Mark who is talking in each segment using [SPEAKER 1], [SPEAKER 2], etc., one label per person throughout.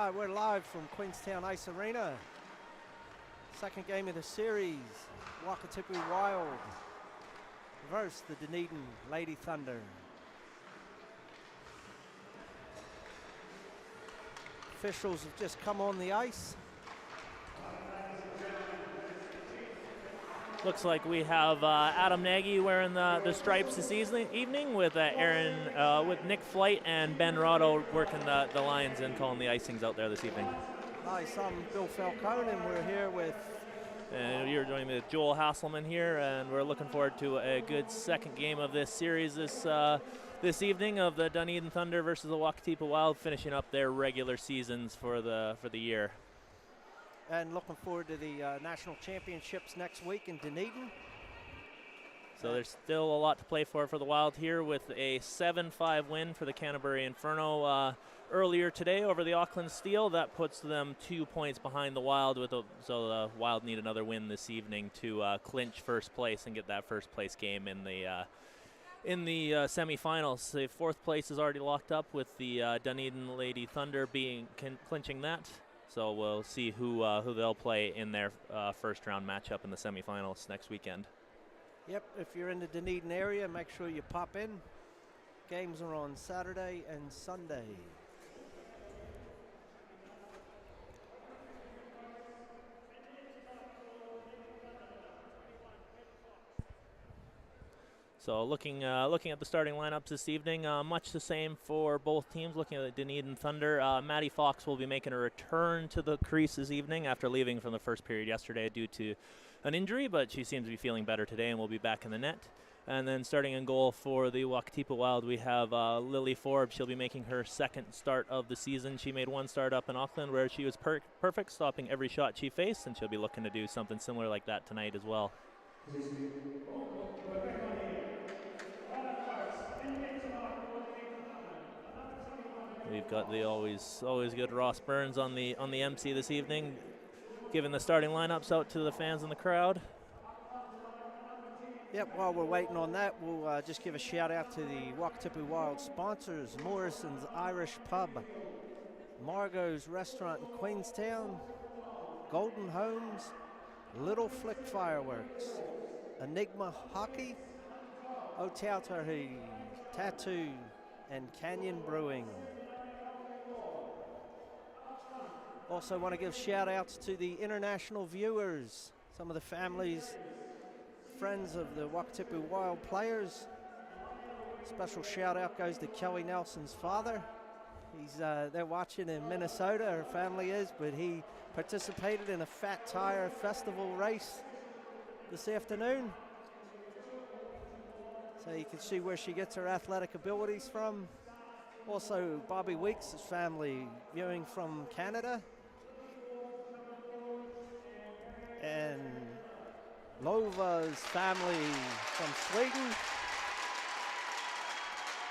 [SPEAKER 1] right, we're live from Queenstown Ice Arena. Second game of the series, Wakatipu Wild versus the Dunedin Lady Thunder. Officials have just come on the ice.
[SPEAKER 2] Looks like we have Adam Nagy wearing the stripes this evening with with Nick Flight and Ben Rotto working the lines and calling the icings out there this evening.
[SPEAKER 1] Nice, I'm Bill Falcone and we're here with...
[SPEAKER 2] And you're joining me with Joel Hasselman here, and we're looking forward to a good second game of this series this evening of the Dunedin Thunder versus the Wakatipu Wild, finishing up their regular seasons for the year.
[SPEAKER 1] And looking forward to the national championships next week in Dunedin.
[SPEAKER 2] So there's still a lot to play for the Wild here, with a 7-5 win for the Canterbury Inferno earlier today over the Auckland Steel. That puts them 2 points behind the Wild, so the Wild need another win this evening to clinch first place and get that first place game in the semifinals. The fourth place is already locked up, with the Dunedin Lady Thunder clinching that. So we'll see who they'll play in their first round matchup in the semifinals next weekend.
[SPEAKER 1] Yep, if you're in the Dunedin area, make sure you pop in. Games are on Saturday and Sunday.
[SPEAKER 2] So looking at the starting lineups this evening, much the same for both teams. Looking at the Dunedin Thunder, Maddie Fox will be making a return to the crease this evening after leaving from the first period yesterday due to an injury, but she seems to be feeling better today and will be back in the net. And then starting in goal for the Wakatipu Wild, we have Lily Forbes. She'll be making her second start of the season. She made one start up in Auckland where she was perfect, stopping every shot she faced, and she'll be looking to do something similar like that tonight as well. We've got the always good Ross Burns on the MC this evening, giving the starting lineups out to the fans in the crowd.
[SPEAKER 1] Yep, while we're waiting on that, we'll just give a shout out to the Wakatipu Wild sponsors: Morrison's Irish Pub, Margot's Restaurant in Queenstown, Golden Homes, Little Flick Fireworks, Enigma Hockey, Otautahi Tattoo, and Canyon Brewing. Also want to give shout outs to the international viewers, some of the families, friends of the Wakatipu Wild players. Special shout out goes to Kelly Nelson's father. They're watching in Minnesota, her family is, but he participated in a Fat Tire Festival race this afternoon. So you can see where she gets her athletic abilities from. Also, Bobby Weeks' family viewing from Canada. And Lova's family from Sweden.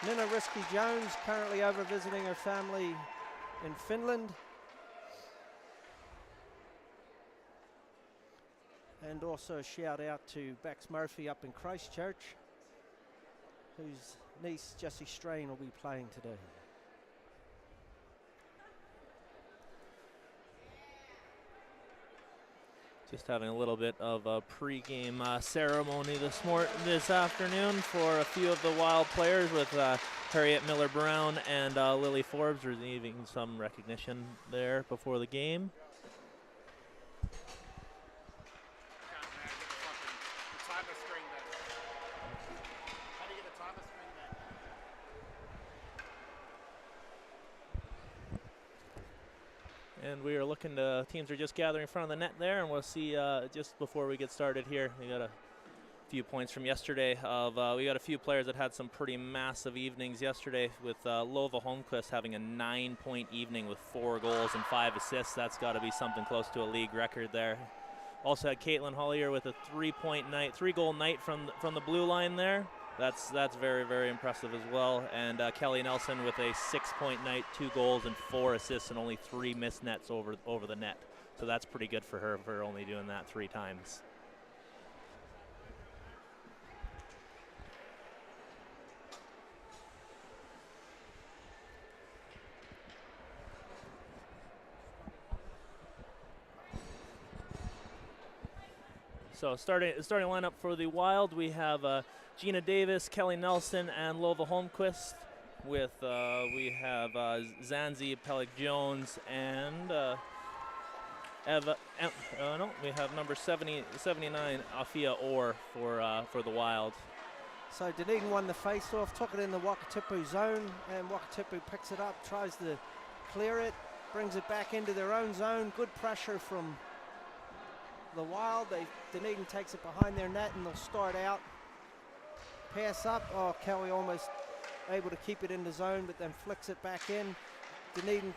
[SPEAKER 1] Nina Risky-Jones currently over visiting her family in Finland. And also a shout out to Bex Murphy up in Christchurch, whose niece Jessie Strain will be playing today.
[SPEAKER 2] Just having a little bit of a pregame ceremony this afternoon for a few of the Wild players, with Harriet Miller-Brown and Lily Forbes receiving some recognition there before the game. And we are looking to, teams are just gathering in front of the net there, and we'll see just before we get started here. We got a few points from yesterday. We got a few players that had some pretty massive evenings yesterday, with Lova Holmquist having a 9-point evening with 4 goals and 5 assists. That's got to be something close to a league record there. Also had Caitlin Hollier with a 3-goal night from the blue line there. That's very, very impressive as well. And Kelly Nelson with a 6-point night, 2 goals and 4 assists, and only 3 missed nets over the net. So that's pretty good for her for only doing that 3 times. So starting lineup for the Wild, we have Gina Davis, Kelly Nelson, and Lova Holmquist. With we have Zanzi Peleg-Jones and Eva. No, we have number 79 Afia Orr for the Wild.
[SPEAKER 1] So Dunedin won the face-off, took it in the Wakatipu zone, and Wakatipu picks it up, tries to clear it, brings it back into their own zone. Good pressure from the Wild. Dunedin takes it behind their net, and they'll start out. Pass up. Oh, Kelly almost able to keep it in the zone, but then flicks it back in. Dunedin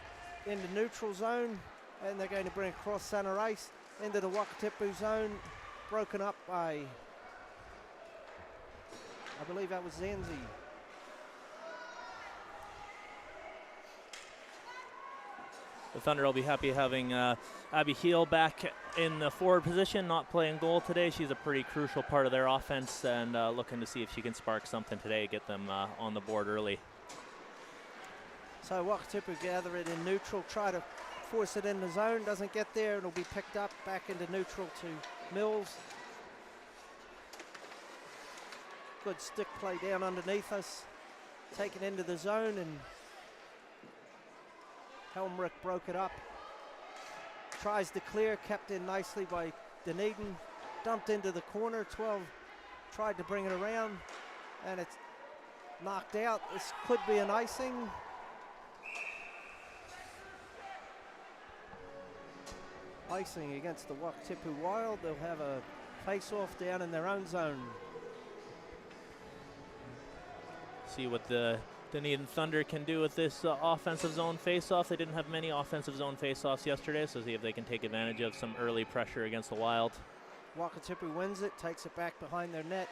[SPEAKER 1] in the neutral zone, and they're going to bring across center ice into the Wakatipu zone. Broken up by, I believe that was Zanzi.
[SPEAKER 2] The Thunder will be happy having Abby Heel back in the forward position, not playing goal today. She's a pretty crucial part of their offense, and looking to see if she can spark something today, get them on the board early.
[SPEAKER 1] So Wakatipu gather it in neutral, try to force it in the zone, doesn't get there. It'll be picked up back into neutral to Mills. Good stick play down underneath us, taken into the zone, and Helmrich broke it up. Tries to clear, kept in nicely by Dunedin. Dumped into the corner. 12 tried to bring it around, and it's knocked out. This could be an icing. Icing against the Wakatipu Wild. They'll have a face-off down in their own zone.
[SPEAKER 2] See what the Dunedin Thunder can do with this offensive zone face-off. They didn't have many offensive zone face-offs yesterday, so see if they can take advantage of some early pressure against the Wild.
[SPEAKER 1] Wakatipu wins it, takes it back behind their net.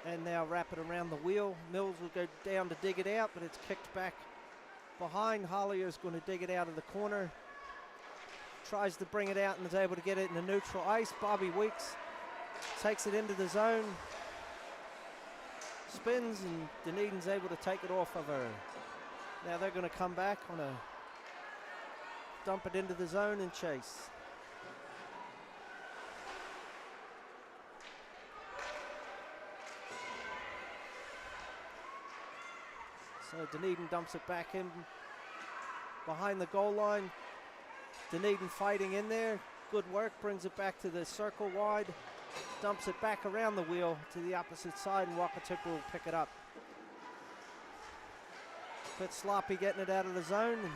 [SPEAKER 1] And now wrap it around the wheel. Mills will go down to dig it out, but it's kicked back behind. Hollier's going to dig it out of the corner. Tries to bring it out and is able to get it in the neutral ice. Bobby Weeks takes it into the zone. Spins, and Dunedin's able to take it off of her. Now they're going to come back on a dump it into the zone and chase. So Dunedin dumps it back in behind the goal line. Dunedin fighting in there. Good work, brings it back to the circle wide. Dumps it back around the wheel to the opposite side, and Wakatipu will pick it up. Bit sloppy getting it out of the zone, and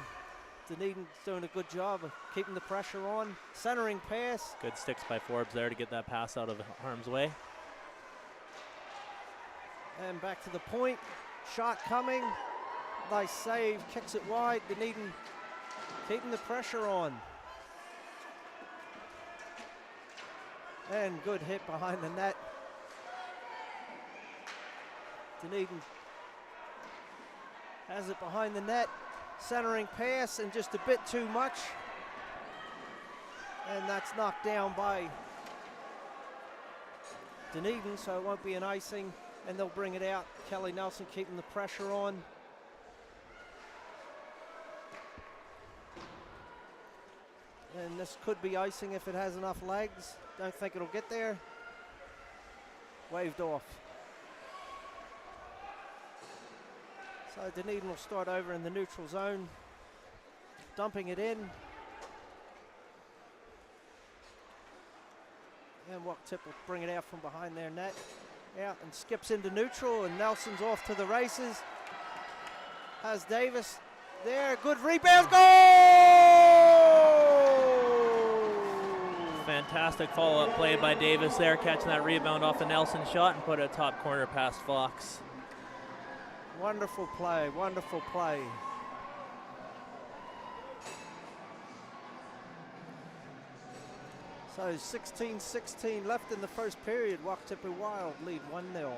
[SPEAKER 1] Dunedin's doing a good job of keeping the pressure on. Centering pass.
[SPEAKER 2] Good sticks by Forbes there to get that pass out of harm's way.
[SPEAKER 1] And back to the point. Shot coming. Nice save. Kicks it wide. Dunedin keeping the pressure on. And good hit behind the net. Dunedin has it behind the net. Centering pass, and just a bit too much. And that's knocked down by Dunedin, so it won't be an icing. And they'll bring it out. Kelly Nelson keeping the pressure on. And this could be icing if it has enough legs. Don't think it'll get there. Waved off. So Dunedin will start over in the neutral zone. Dumping it in. And Wakatipu will bring it out from behind their net. Out and skips into neutral, and Nelson's off to the races. Has Davis there. Good rebound. Goal!
[SPEAKER 2] Fantastic follow-up play by Davis there, catching that rebound off the Nelson shot and put a top corner past Fox.
[SPEAKER 1] Wonderful play, wonderful play. So 16-16 left in the first period. Wakatipu Wild lead 1-0.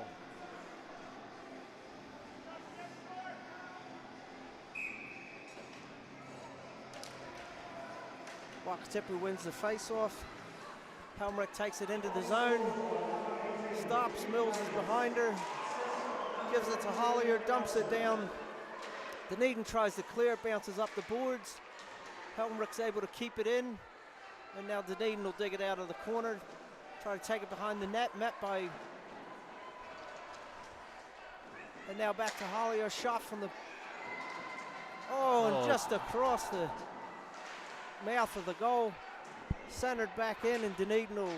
[SPEAKER 1] Wakatipu wins the face-off. Helmrich takes it into the zone. Stops, Mills is behind her. Gives it to Hollier, dumps it down. Dunedin tries to clear, bounces up the boards. Helmrich's able to keep it in. And now Dunedin will dig it out of the corner. Try to take it behind the net, met by... And now back to Hollier, shot from the... and just across the mouth of the goal. Centered back in, and Dunedin will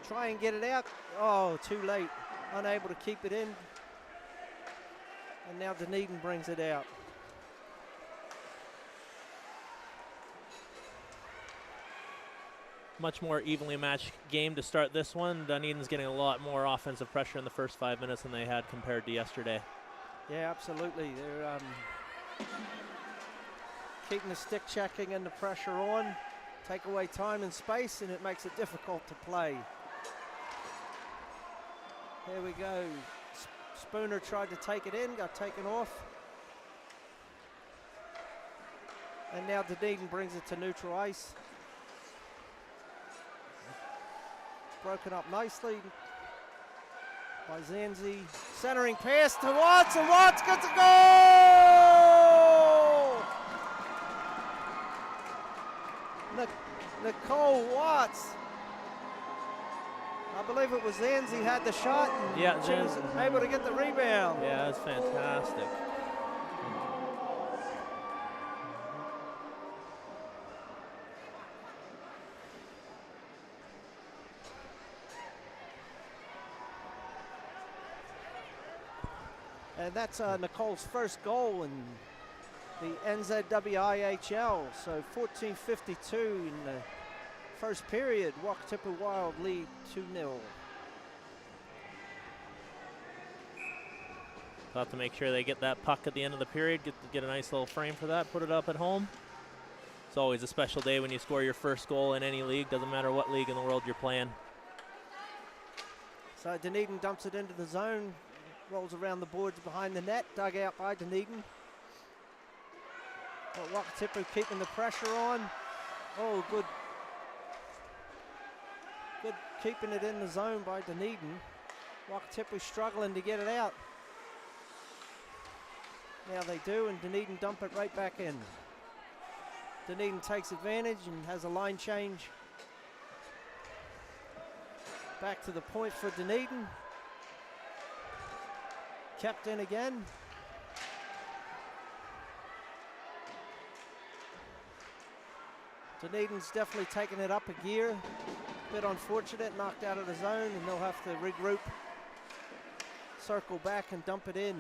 [SPEAKER 1] try and get it out. Oh, too late. Unable to keep it in. And now Dunedin brings it out.
[SPEAKER 2] Much more evenly matched game to start this one. Dunedin's getting a lot more offensive pressure in the first 5 minutes than they had compared to yesterday.
[SPEAKER 1] Yeah, absolutely. They're keeping the stick checking and the pressure on. Take away time and space, and it makes it difficult to play. Here we go. Spooner tried to take it in, got taken off. And now Dunedin brings it to neutral ice. Broken up nicely by Zanzi. Centering pass to Watts, and Watts gets a goal! Nicole Watts. I believe it was Zanzi had the shot, and
[SPEAKER 2] yeah,
[SPEAKER 1] she was able to get the rebound.
[SPEAKER 2] Yeah, that's fantastic.
[SPEAKER 1] And that's Nicole's first goal in the NZWIHL. So 14:52 in the first period. Wakatipu Wild lead 2-0.
[SPEAKER 2] Have to make sure they get that puck at the end of the period, get a nice little frame for that, put it up at home. It's always a special day when you score your first goal in any league, doesn't matter what league in the world you're playing.
[SPEAKER 1] So Dunedin dumps it into the zone, rolls around the boards behind the net, dug out by Dunedin. But Wakatipu keeping the pressure on. Oh, good keeping it in the zone by Dunedin. Wakatipu struggling to get it out. Now they do, and Dunedin dump it right back in. Dunedin takes advantage and has a line change. Back to the point for Dunedin. Kept in again. Dunedin's definitely taking it up a gear. Bit unfortunate, knocked out of the zone, and they'll have to regroup, circle back and dump it in.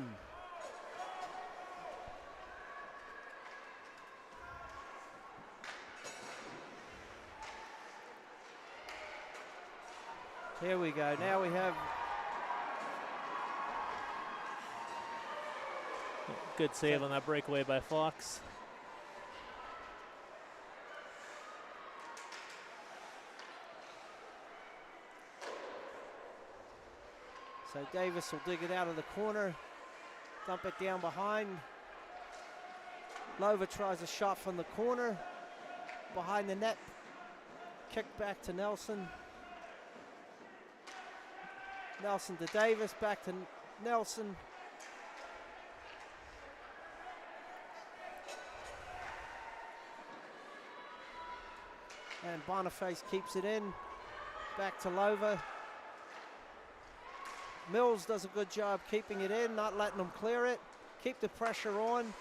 [SPEAKER 1] Here we go. Now we have
[SPEAKER 2] good save on that breakaway by Fox.
[SPEAKER 1] So Davis will dig it out of the corner, dump it down behind. Lova tries a shot from the corner, behind the net, kick back to Nelson. Nelson to Davis, back to Nelson. And Boniface keeps it in, back to Lova. Mills does a good job keeping it in, not letting them clear it. Keep the pressure on.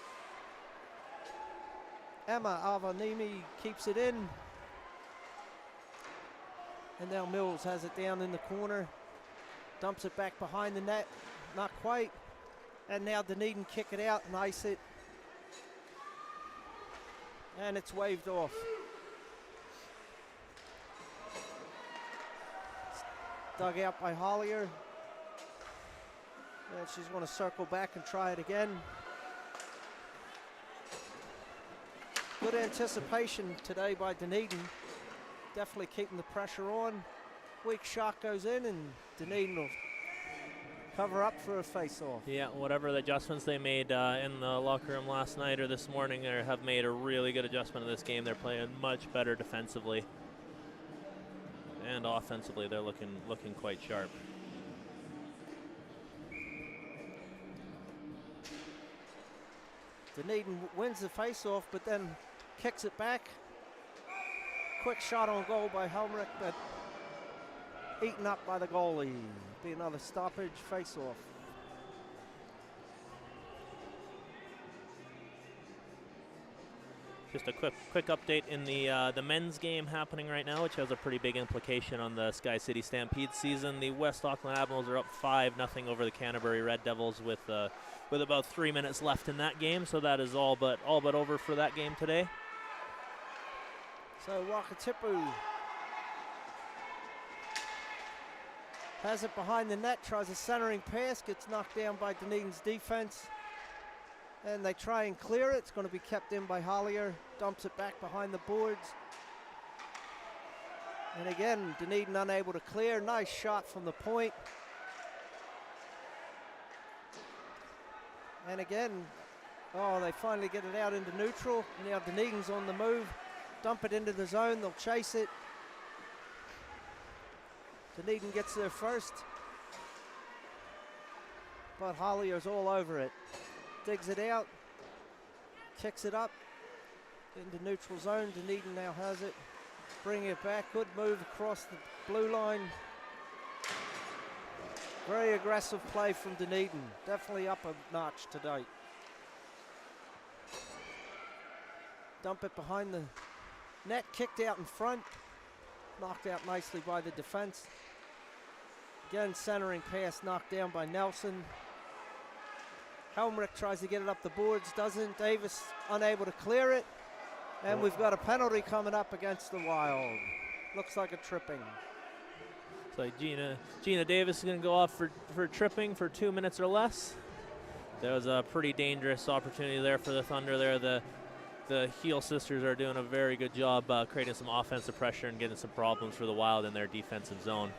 [SPEAKER 1] Emma Avanimi keeps it in. And now Mills has it down in the corner. Dumps it back behind the net, not quite. And now Dunedin kick it out and ice it. And it's waved off. It's dug out by Hollier. And she's going to circle back and try it again. Good anticipation today by Dunedin. Definitely keeping the pressure on. Weak shot goes in, and Dunedin will cover up for a face-off.
[SPEAKER 2] Yeah, whatever the adjustments they made in the locker room last night or this morning have made a really good adjustment in this game. They're playing much better defensively. And offensively, they're looking quite sharp.
[SPEAKER 1] Dunedin wins the face-off, but then kicks it back. quick shot on goal by Helmrich, but eaten up by the goalie. Be another stoppage, face-off.
[SPEAKER 2] Just a quick update in the men's game happening right now, which has a pretty big implication on the Sky City Stampede season. The West Auckland Admirals are up 5-0 over the Canterbury Red Devils with about 3 minutes left in that game. So that is all but over for that game today.
[SPEAKER 1] So Wakatipu has it behind the net, tries a centering pass, gets knocked down by Dunedin's defense. And they try and clear it. It's going to be kept in by Hollier. Dumps it back behind the boards. And again, Dunedin unable to clear. Nice shot from the point. And again, they finally get it out into neutral. Now Dunedin's on the move. Dump it into the zone. They'll chase it. Dunedin gets there first. But Hollier's all over it. Digs it out, kicks it up into neutral zone. Dunedin now has it. Bring it back. Good move across the blue line. Very aggressive play from Dunedin. Definitely up a notch today. Dump it behind the net. Kicked out in front. Knocked out nicely by the defense. Again, centering pass knocked down by Nelson. Helmrich tries to get it up the boards, doesn't. Davis unable to clear it. And we've got a penalty coming up against the Wild. Looks like a tripping.
[SPEAKER 2] So Gina Davis is going to go off for tripping for 2 minutes or less. That was a pretty dangerous opportunity there for the Thunder there. The Heel sisters are doing a very good job creating some offensive pressure and getting some problems for the Wild in their defensive zone.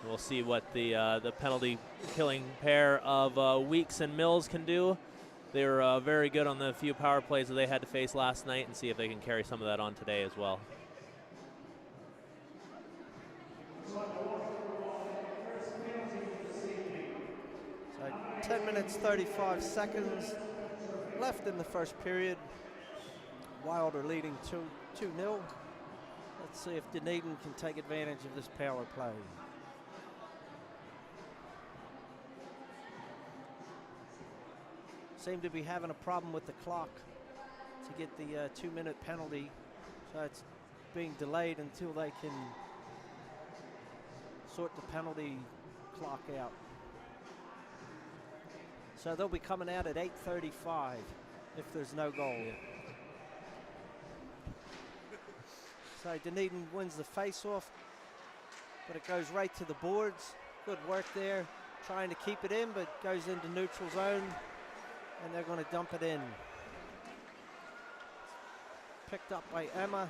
[SPEAKER 2] We'll see what the penalty-killing pair of Weeks and Mills can do. They were very good on the few power plays that they had to face last night, and see if they can carry some of that on today as well.
[SPEAKER 1] So 10 minutes, 35 seconds left in the first period. Wild are leading 2-0. Let's see if Dunedin can take advantage of this power play. Seem to be having a problem with the clock to get the 2-minute penalty, so it's being delayed until they can sort the penalty clock out. So they'll be coming out at 8:35 if there's no goal.
[SPEAKER 2] Yeah.
[SPEAKER 1] So Dunedin wins the face-off, but it goes right to the boards. Good work there, trying to keep it in, but goes into neutral zone. And they're going to dump it in. Picked up by Emma.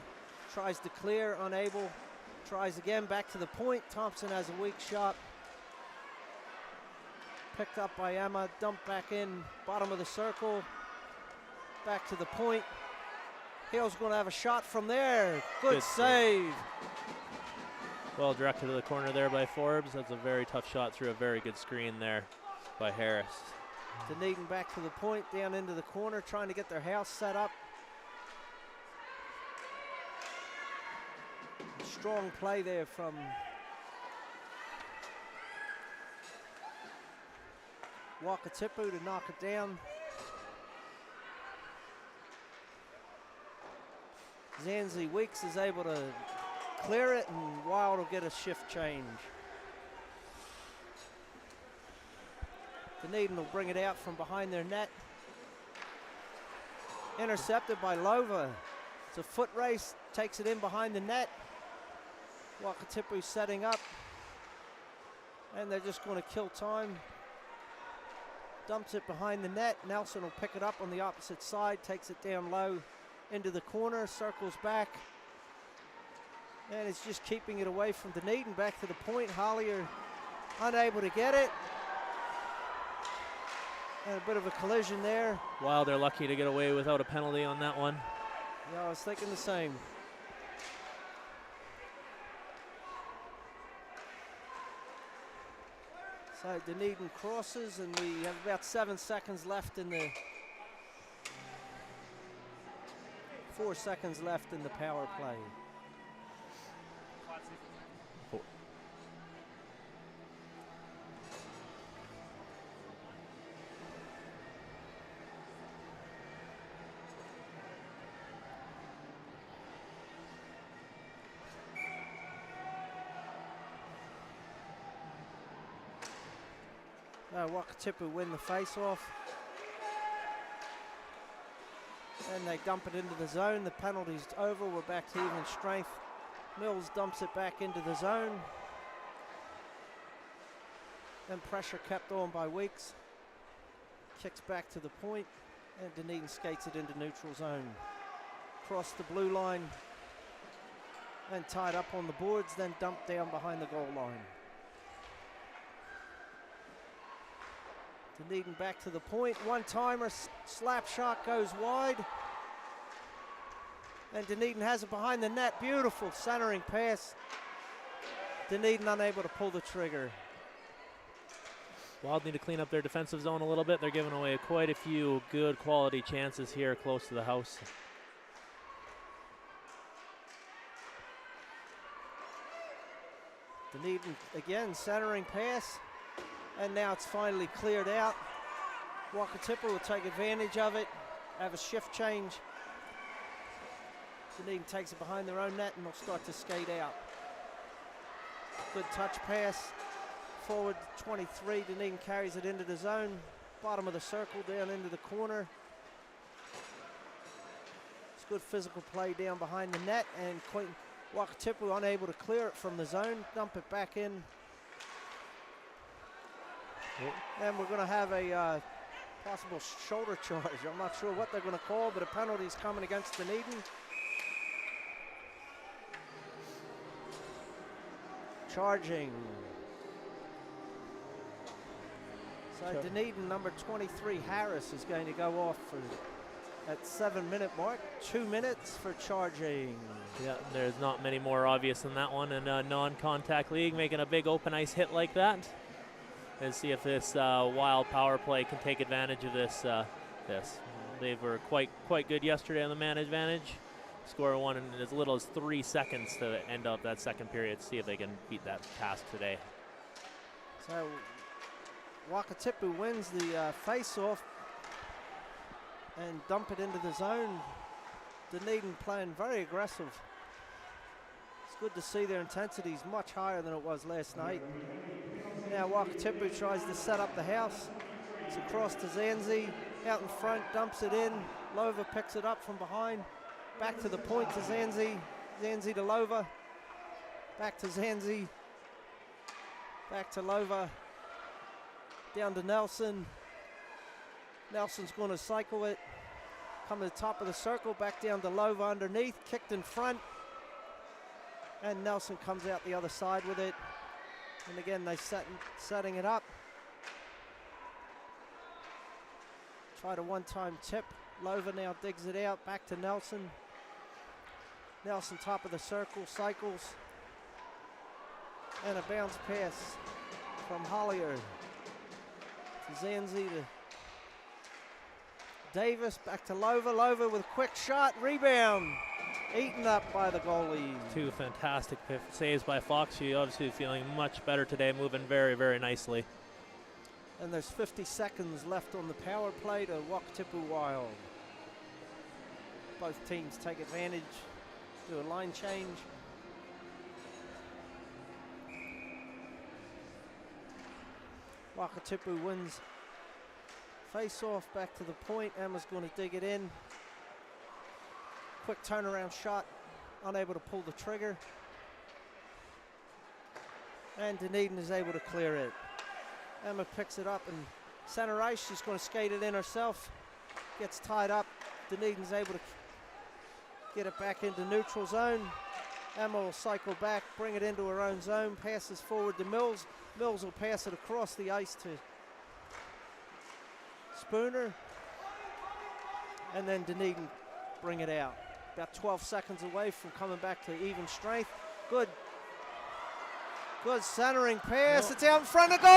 [SPEAKER 1] Tries to clear, unable. Tries again, back to the point. Thompson has a weak shot. Picked up by Emma. Dumped back in, bottom of the circle. Back to the point. Hill's going to have a shot from there. Good save.
[SPEAKER 2] Well directed to the corner there by Forbes. That's a very tough shot through a very good screen there by Harris.
[SPEAKER 1] Dunedin back to the point, down into the corner, trying to get their house set up. Strong play there from Wakatipu to knock it down. Zanzi Weeks is able to clear it, and Wild will get a shift change. Dunedin will bring it out from behind their net. Intercepted by Lova. It's a foot race, takes it in behind the net. Wakatipu setting up. And they're just going to kill time. Dumps it behind the net. Nelson will pick it up on the opposite side, takes it down low into the corner, circles back. And it's just keeping it away from Dunedin, back to the point. Hollier unable to get it. And a bit of a collision there.
[SPEAKER 2] Wow, they're lucky to get away without a penalty on that one.
[SPEAKER 1] Yeah, I was thinking the same. So Dunedin crosses, and we have about 7 seconds left in the 4 seconds left in the power play. Wakatipu win the face-off. And they dump it into the zone. The penalty's over. We're back to even strength. Mills dumps it back into the zone. And pressure kept on by Weeks. Kicks back to the point. And Dunedin skates it into neutral zone. Cross the blue line. And tied up on the boards. Then dumped down behind the goal line. Dunedin back to the point. One-timer, slap shot goes wide. And Dunedin has it behind the net. Beautiful centering pass. Dunedin unable to pull the trigger.
[SPEAKER 2] Wild need to clean up their defensive zone a little bit. They're giving away quite a few good quality chances here close to the house.
[SPEAKER 1] Dunedin again centering pass. And now it's finally cleared out. Wakatipu will take advantage of it, have a shift change. Dunedin takes it behind their own net and they'll start to skate out. Good touch pass. Forward 23, Dunedin carries it into the zone. Bottom of the circle, down into the corner. It's good physical play down behind the net, and Wakatipu unable to clear it from the zone, dump it back in. And we're going to have a possible shoulder charge. I'm not sure what they're going to call, but a penalty is coming against Dunedin. Charging. So Dunedin, number 23, Harris, is going to go off at 7-minute mark. 2 minutes for charging.
[SPEAKER 2] Yeah, there's not many more obvious than that one in a non-contact league, making a big open ice hit like that. And see if this Wild power play can take advantage of this. They were quite good yesterday on the man advantage. Score one in as little as 3 seconds to end up that second period. See if they can beat that task today.
[SPEAKER 1] So Wakatipu wins the face-off and dump it into the zone. Dunedin playing very aggressive. It's good to see their intensity is much higher than it was last night. Now Wakatipu tries to set up the house. It's across to Zanzi, out in front, dumps it in. Lova picks it up from behind. Back to the point to Zanzi. Zanzi to Lova. Back to Zanzi. Back to Lova. Down to Nelson. Nelson's going to cycle it. Come to the top of the circle, back down to Lova underneath, kicked in front. And Nelson comes out the other side with it. And again, they're setting it up. Tried a one-time tip. Lova now digs it out, back to Nelson. Nelson top of the circle, cycles. And a bounce pass from Hollier to Zanzi to Davis, back to Lova. Lova with a quick shot, rebound. Eaten up by the goalie.
[SPEAKER 2] Two fantastic saves by Fox. She obviously feeling much better today, moving very, very nicely.
[SPEAKER 1] And there's 50 seconds left on the power play to Wakatipu Wild. Both teams take advantage, do a line change. Wakatipu wins face-off, back to the point. Emma's going to dig it in. Quick turnaround shot, unable to pull the trigger. And Dunedin is able to clear it. Emma picks it up and center ice. She's going to skate it in herself. Gets tied up. Dunedin's able to get it back into neutral zone. Emma will cycle back, bring it into her own zone, passes forward to Mills. Mills will pass it across the ice to Spooner. And then Dunedin bring it out. About 12 seconds away from coming back to even strength. Good centering pass. No. It's out in front of goal!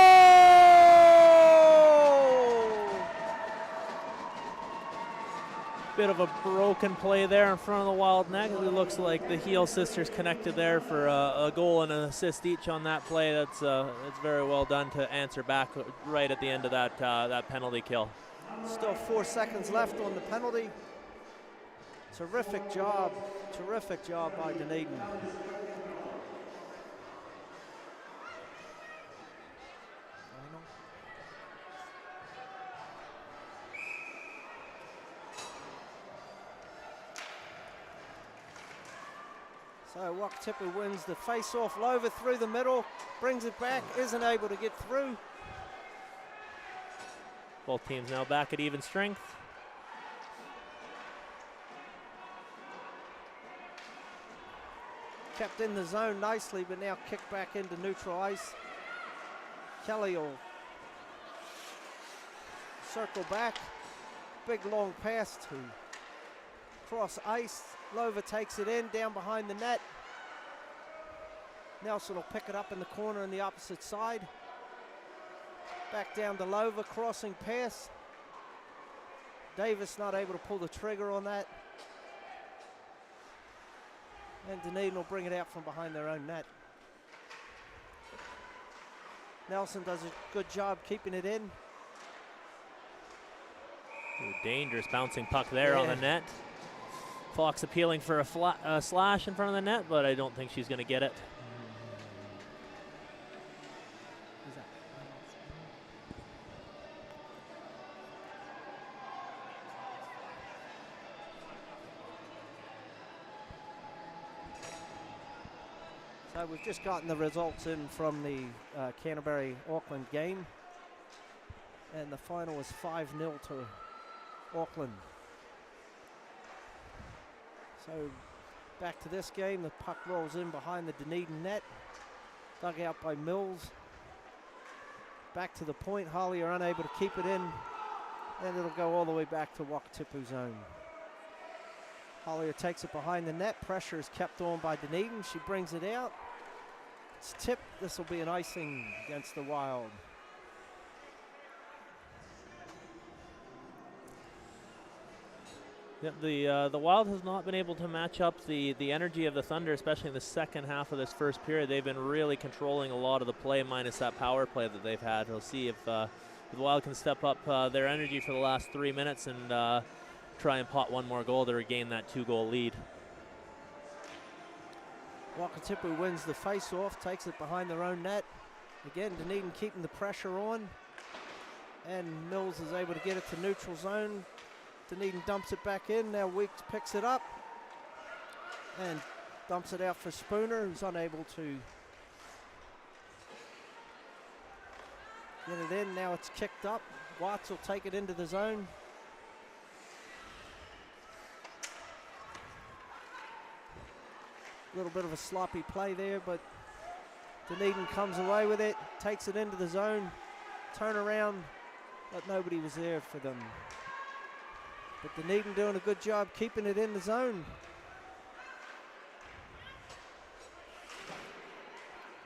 [SPEAKER 2] Bit of a broken play there in front of the Wild net. It looks like the Heel sisters connected there for a goal and an assist each on that play. That's very well done to answer back right at the end of that penalty kill.
[SPEAKER 1] Still 4 seconds left on the penalty. Terrific job by Dunedin. So Wakatipu wins the face-off. Lover through the middle, brings it back, isn't able to get through.
[SPEAKER 2] Both teams now back at even strength.
[SPEAKER 1] Kept in the zone nicely, but now kicked back into neutral ice. Kelly will circle back. Big long pass to cross ice. Lover takes it in, down behind the net. Nelson will pick it up in the corner on the opposite side. Back down to Lover, crossing pass. Davis not able to pull the trigger on that. And Dunedin will bring it out from behind their own net. Nelson does a good job keeping it in.
[SPEAKER 2] Ooh, dangerous bouncing puck there on the net. Fox appealing for a slash in front of the net, but I don't think she's going to get it.
[SPEAKER 1] So we've just gotten the results in from the Canterbury-Auckland game. And the final was 5-0 to Auckland. So back to this game, the puck rolls in behind the Dunedin net. Dug out by Mills. Back to the point, Holly are unable to keep it in. And it'll go all the way back to Wakatipu zone. Hollier takes it behind the net. Pressure is kept on by Dunedin. She brings it out. It's tipped. This will be an icing against the Wild.
[SPEAKER 2] Yep, the Wild has not been able to match up the energy of the Thunder, especially in the second half of this first period. They've been really controlling a lot of the play, minus that power play that they've had. We'll see if the Wild can step up their energy for the last 3 minutes and try and pot one more goal to regain that 2-goal lead.
[SPEAKER 1] Wakatipu wins the face-off, takes it behind their own net. Again, Dunedin keeping the pressure on. And Mills is able to get it to neutral zone. Dunedin dumps it back in. Now Weeks picks it up and dumps it out for Spooner, who's unable to get it in. Now it's kicked up. Watts will take it into the zone. A little bit of a sloppy play there, but Dunedin comes away with it, takes it into the zone, turn around, but nobody was there for them. But Dunedin doing a good job keeping it in the zone.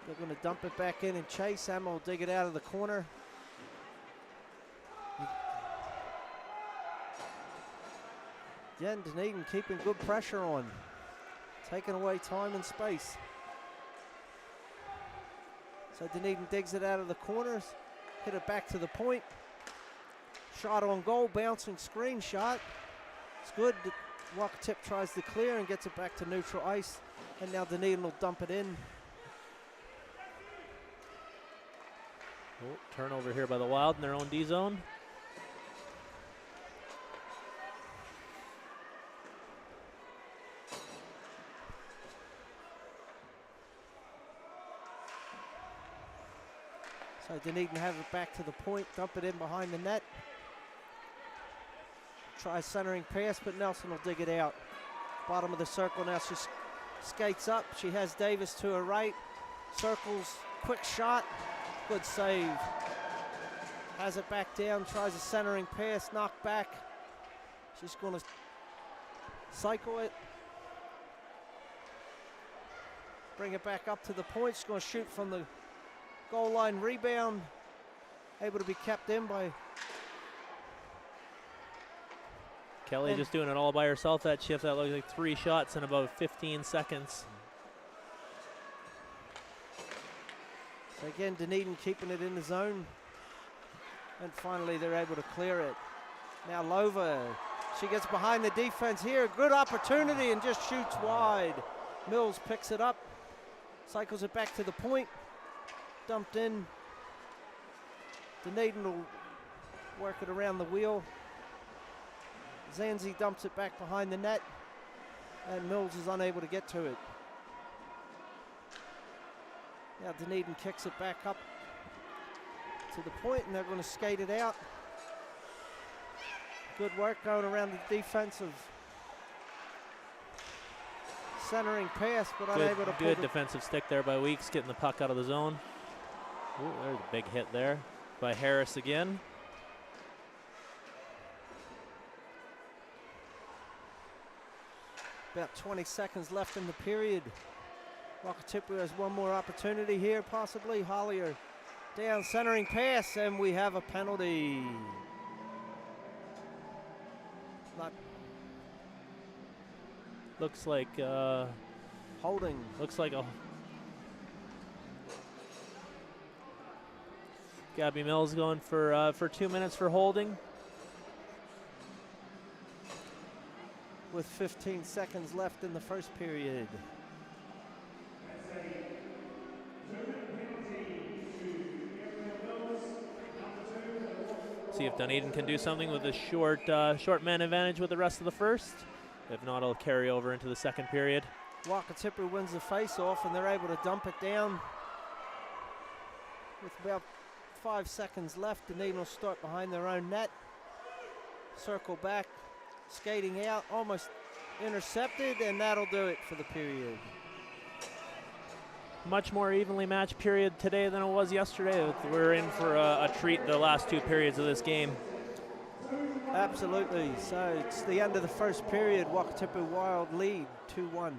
[SPEAKER 1] They're going to dump it back in and chase. Emma will dig it out of the corner. Again, Dunedin keeping good pressure on. Taking away time and space. So Dunedin digs it out of the corners. Hit it back to the point. Shot on goal, bouncing screen shot. It's good. Wakatipu tries to clear and gets it back to neutral ice. And now Dunedin will dump it in.
[SPEAKER 2] Oh, turnover here by the Wild in their own D zone.
[SPEAKER 1] So Dunedin have it back to the point, dump it in behind the net. Try centering pass, but Nelson will dig it out. Bottom of the circle now, she skates up. She has Davis to her right. Circles, quick shot, good save. Has it back down, tries a centering pass, knocked back. She's gonna cycle it. Bring it back up to the point. She's gonna shoot from the goal line, rebound. Able to be kept in by
[SPEAKER 2] Kelly just doing it all by herself that shift. That looked like 3 shots in about 15 seconds.
[SPEAKER 1] So again, Dunedin keeping it in the zone. And finally they're able to clear it. Now Lova, she gets behind the defense here. Good opportunity and just shoots wide. Mills picks it up, cycles it back to the point. Dumped in. Dunedin will work it around the wheel. Zanzi dumps it back behind the net. And Mills is unable to get to it. Now Dunedin kicks it back up to the point, and they're going to skate it out. Good work going around the defensive centering pass, but unable to pull.
[SPEAKER 2] Good defensive stick there by Weeks, getting the puck out of the zone. Ooh, there's a big hit there by Harris again.
[SPEAKER 1] About 20 seconds left in the period. Wakatipu has one more opportunity here, possibly. Hollier down, centering pass, and we have a penalty.
[SPEAKER 2] Looks like
[SPEAKER 1] holding.
[SPEAKER 2] Looks like a Gabby Mills going for 2 minutes for holding.
[SPEAKER 1] With 15 seconds left in the first period.
[SPEAKER 2] See if Dunedin can do something with a short man advantage with the rest of the first. If not, it'll carry over into the second period.
[SPEAKER 1] Wakatipu wins the face-off, and they're able to dump it down. With about 5 seconds left, Dunedin will start behind their own net. Circle back, skating out, almost intercepted, and that'll do it for the period.
[SPEAKER 2] Much more evenly matched period today than it was yesterday. We're in for a treat the last 2 periods of this game.
[SPEAKER 1] Absolutely. So it's the end of the first period. Wakatipu Wild lead 2-1.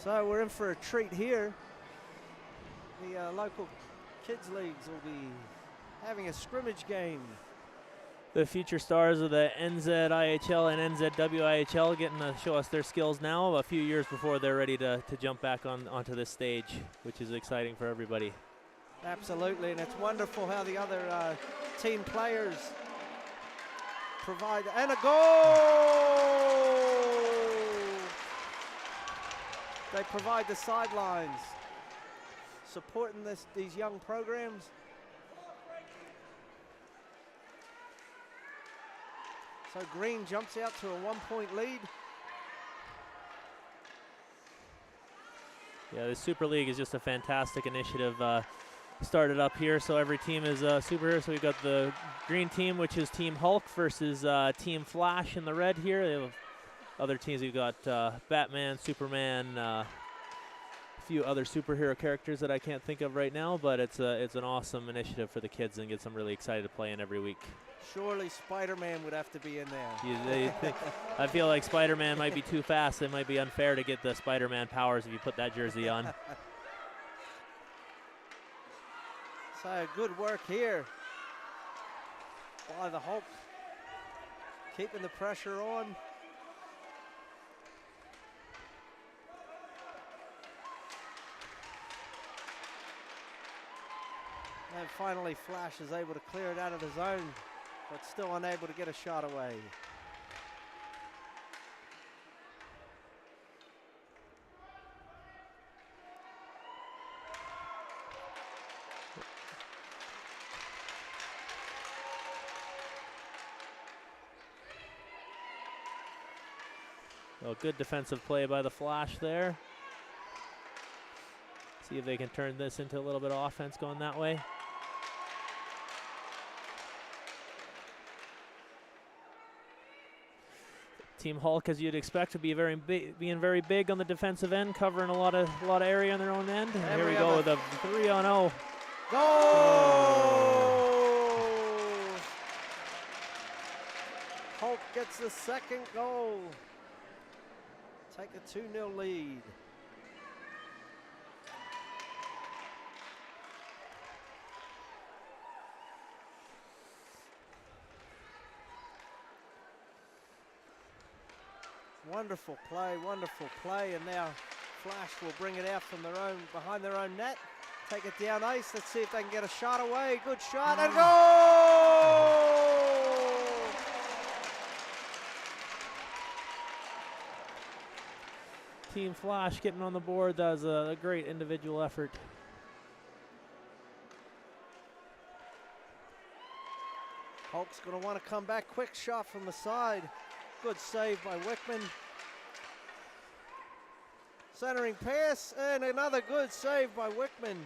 [SPEAKER 1] So we're in for a treat here. The local kids leagues will be having a scrimmage game.
[SPEAKER 2] The future stars of the NZIHL and NZWIHL getting to show us their skills now, a few years before they're ready to jump back onto this stage, which is exciting for everybody.
[SPEAKER 1] Absolutely, and it's wonderful how the other team players provide, and a goal! They provide the sidelines, supporting these young programs. So Green jumps out to a 1-point lead.
[SPEAKER 2] Yeah, the Super League is just a fantastic initiative. Started up here, so every team is a superhero. So we've got the green team, which is Team Hulk, versus Team Flash in the red here. They have other teams. We've got Batman, Superman, a few other superhero characters that I can't think of right now, but it's an awesome initiative for the kids and gets them really excited to play in every week.
[SPEAKER 1] Surely Spider-Man would have to be in there.
[SPEAKER 2] I feel like Spider-Man might be too fast. It might be unfair to get the Spider-Man powers if you put that jersey on.
[SPEAKER 1] So good work here by the Hulk, keeping the pressure on. And finally Flash is able to clear it out of the zone, but still unable to get a shot away. Well,
[SPEAKER 2] good defensive play by the Flash there. See if they can turn this into a little bit of offense going that way. Team Hulk, as you'd expect, to be being very big on the defensive end, covering a lot of area on their own end. And here we go with a 3-on-0.
[SPEAKER 1] Goal! Hulk gets the second goal. Take a 2-0 lead. Wonderful play, and now Flash will bring it out from behind their own net. Take it down ice. Let's see if they can get a shot away. Good shot and goal!
[SPEAKER 2] Team Flash getting on the board. That was a great individual effort.
[SPEAKER 1] Hulk's going to want to come back. Quick shot from the side. Good save by Wickman. Centering pass, and another good save by Wickman.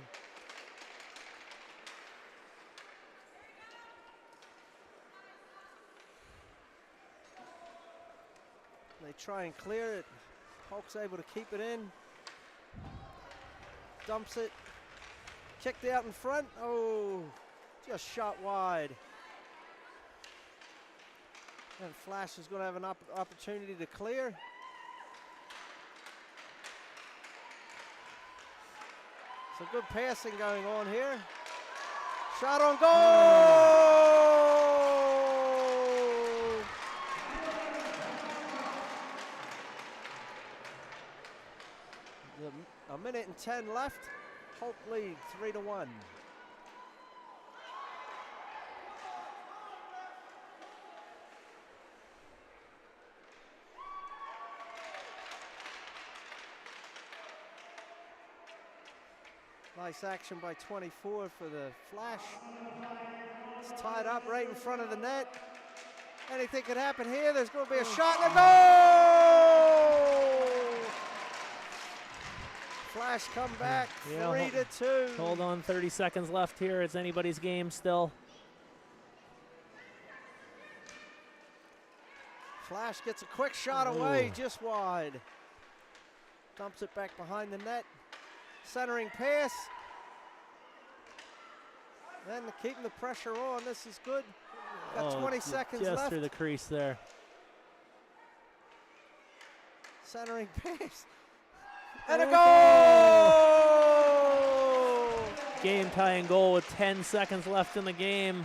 [SPEAKER 1] They try and clear it. Hulk's able to keep it in. Dumps it. Kicked out in front. Oh, just shot wide. And Flash is going to have an opportunity to clear. Some good passing going on here. Shot on goal! A minute and 10 left. Hulk lead 3-1. Nice action by 24 for the Flash. It's tied up right in front of the net. Anything could happen here. There's going to be a shot and a goal! Flash come back, 3-2.
[SPEAKER 2] Hold on, 30 seconds left here. It's anybody's game still.
[SPEAKER 1] Flash gets a quick shot away, just wide. Dumps it back behind the net. Centering pass. Then keeping the pressure on. This is good. Got 20 seconds left.
[SPEAKER 2] Just through the crease there.
[SPEAKER 1] Centering pass. And a goal!
[SPEAKER 2] Game tying goal with 10 seconds left in the game.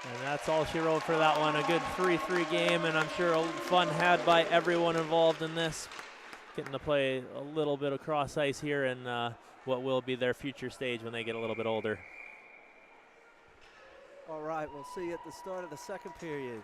[SPEAKER 2] And that's all she wrote for that one. A good 3-3 game, and I'm sure fun had by everyone involved in this. Getting to play a little bit of cross ice here in what will be their future stage when they get a little bit older.
[SPEAKER 1] All right, we'll see you at the start of the second period.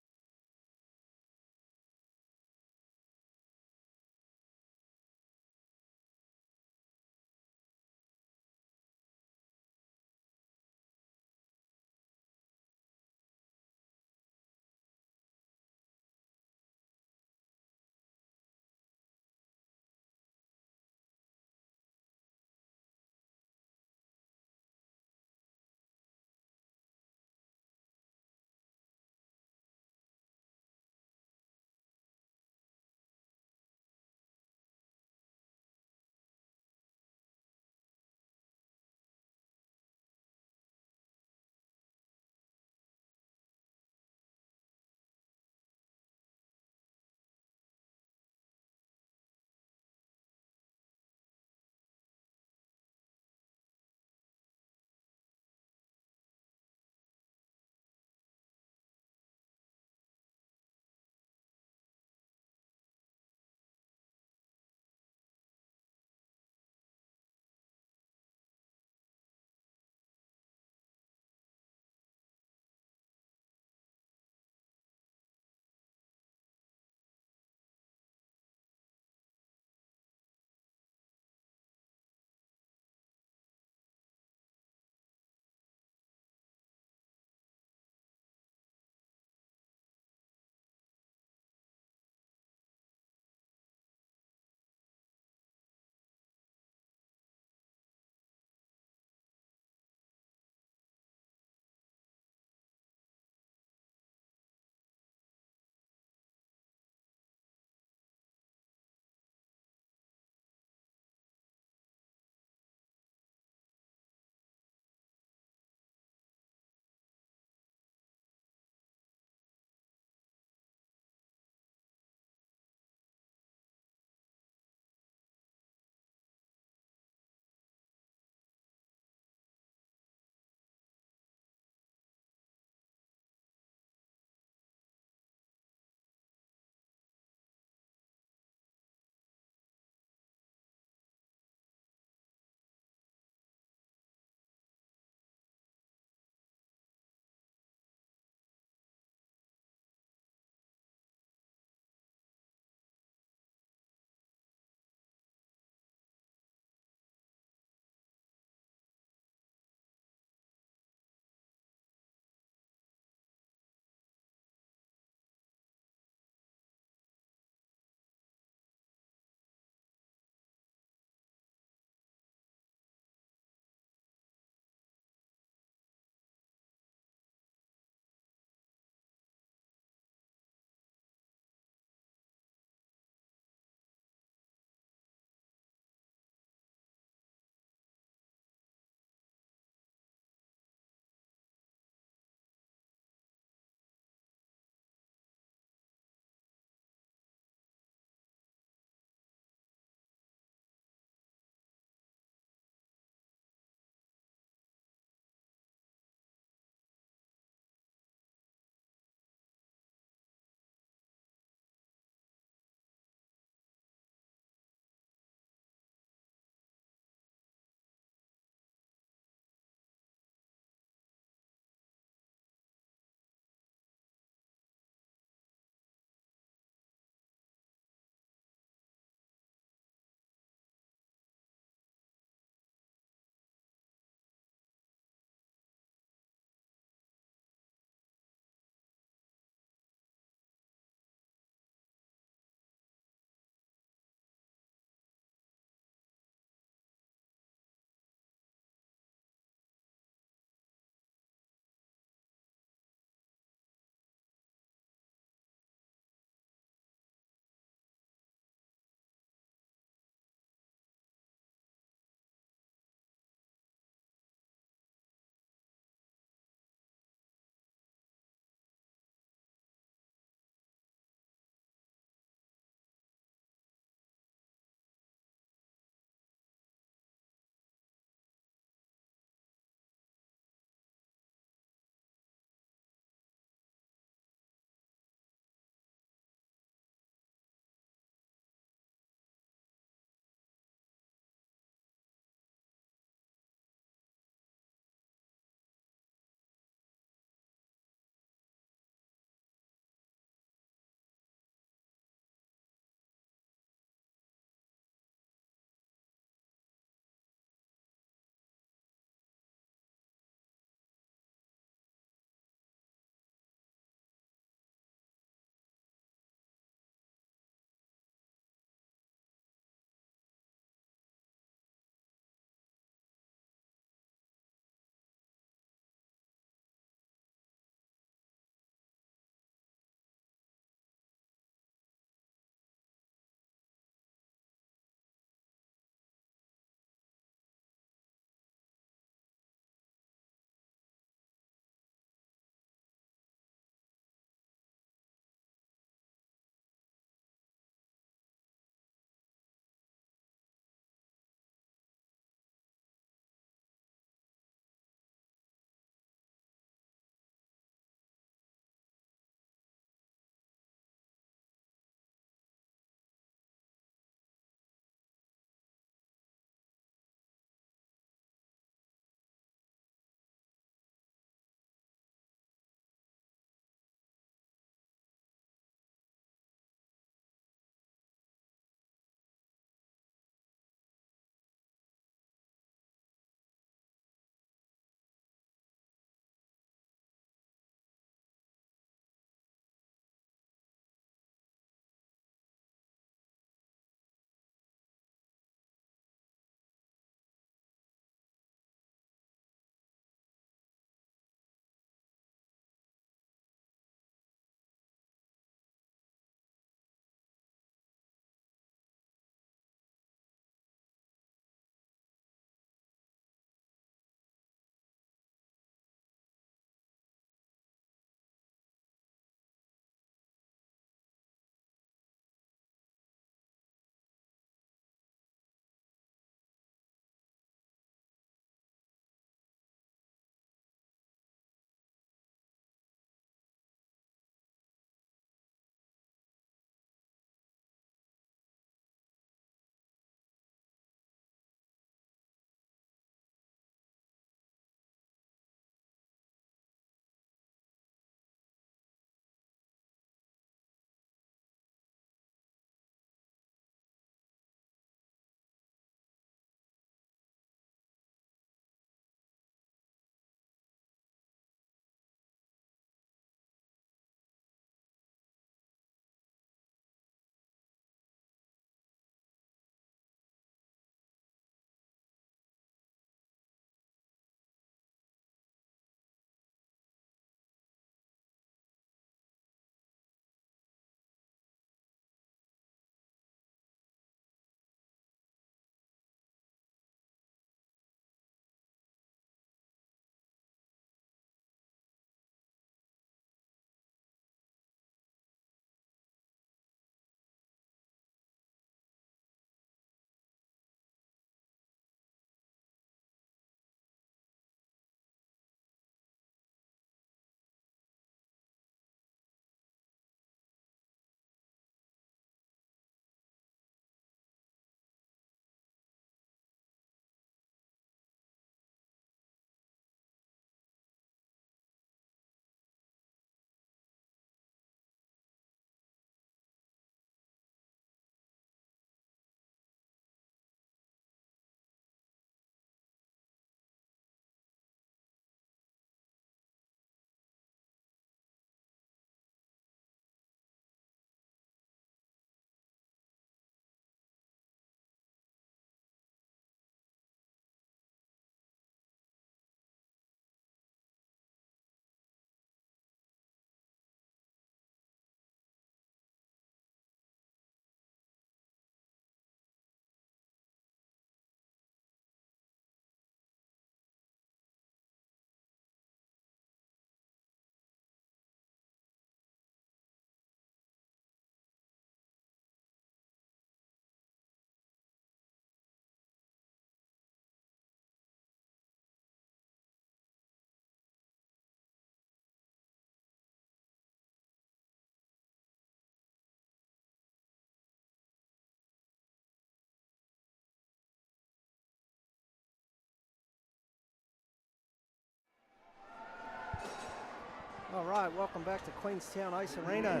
[SPEAKER 1] All right, welcome back to Queenstown Ice Arena.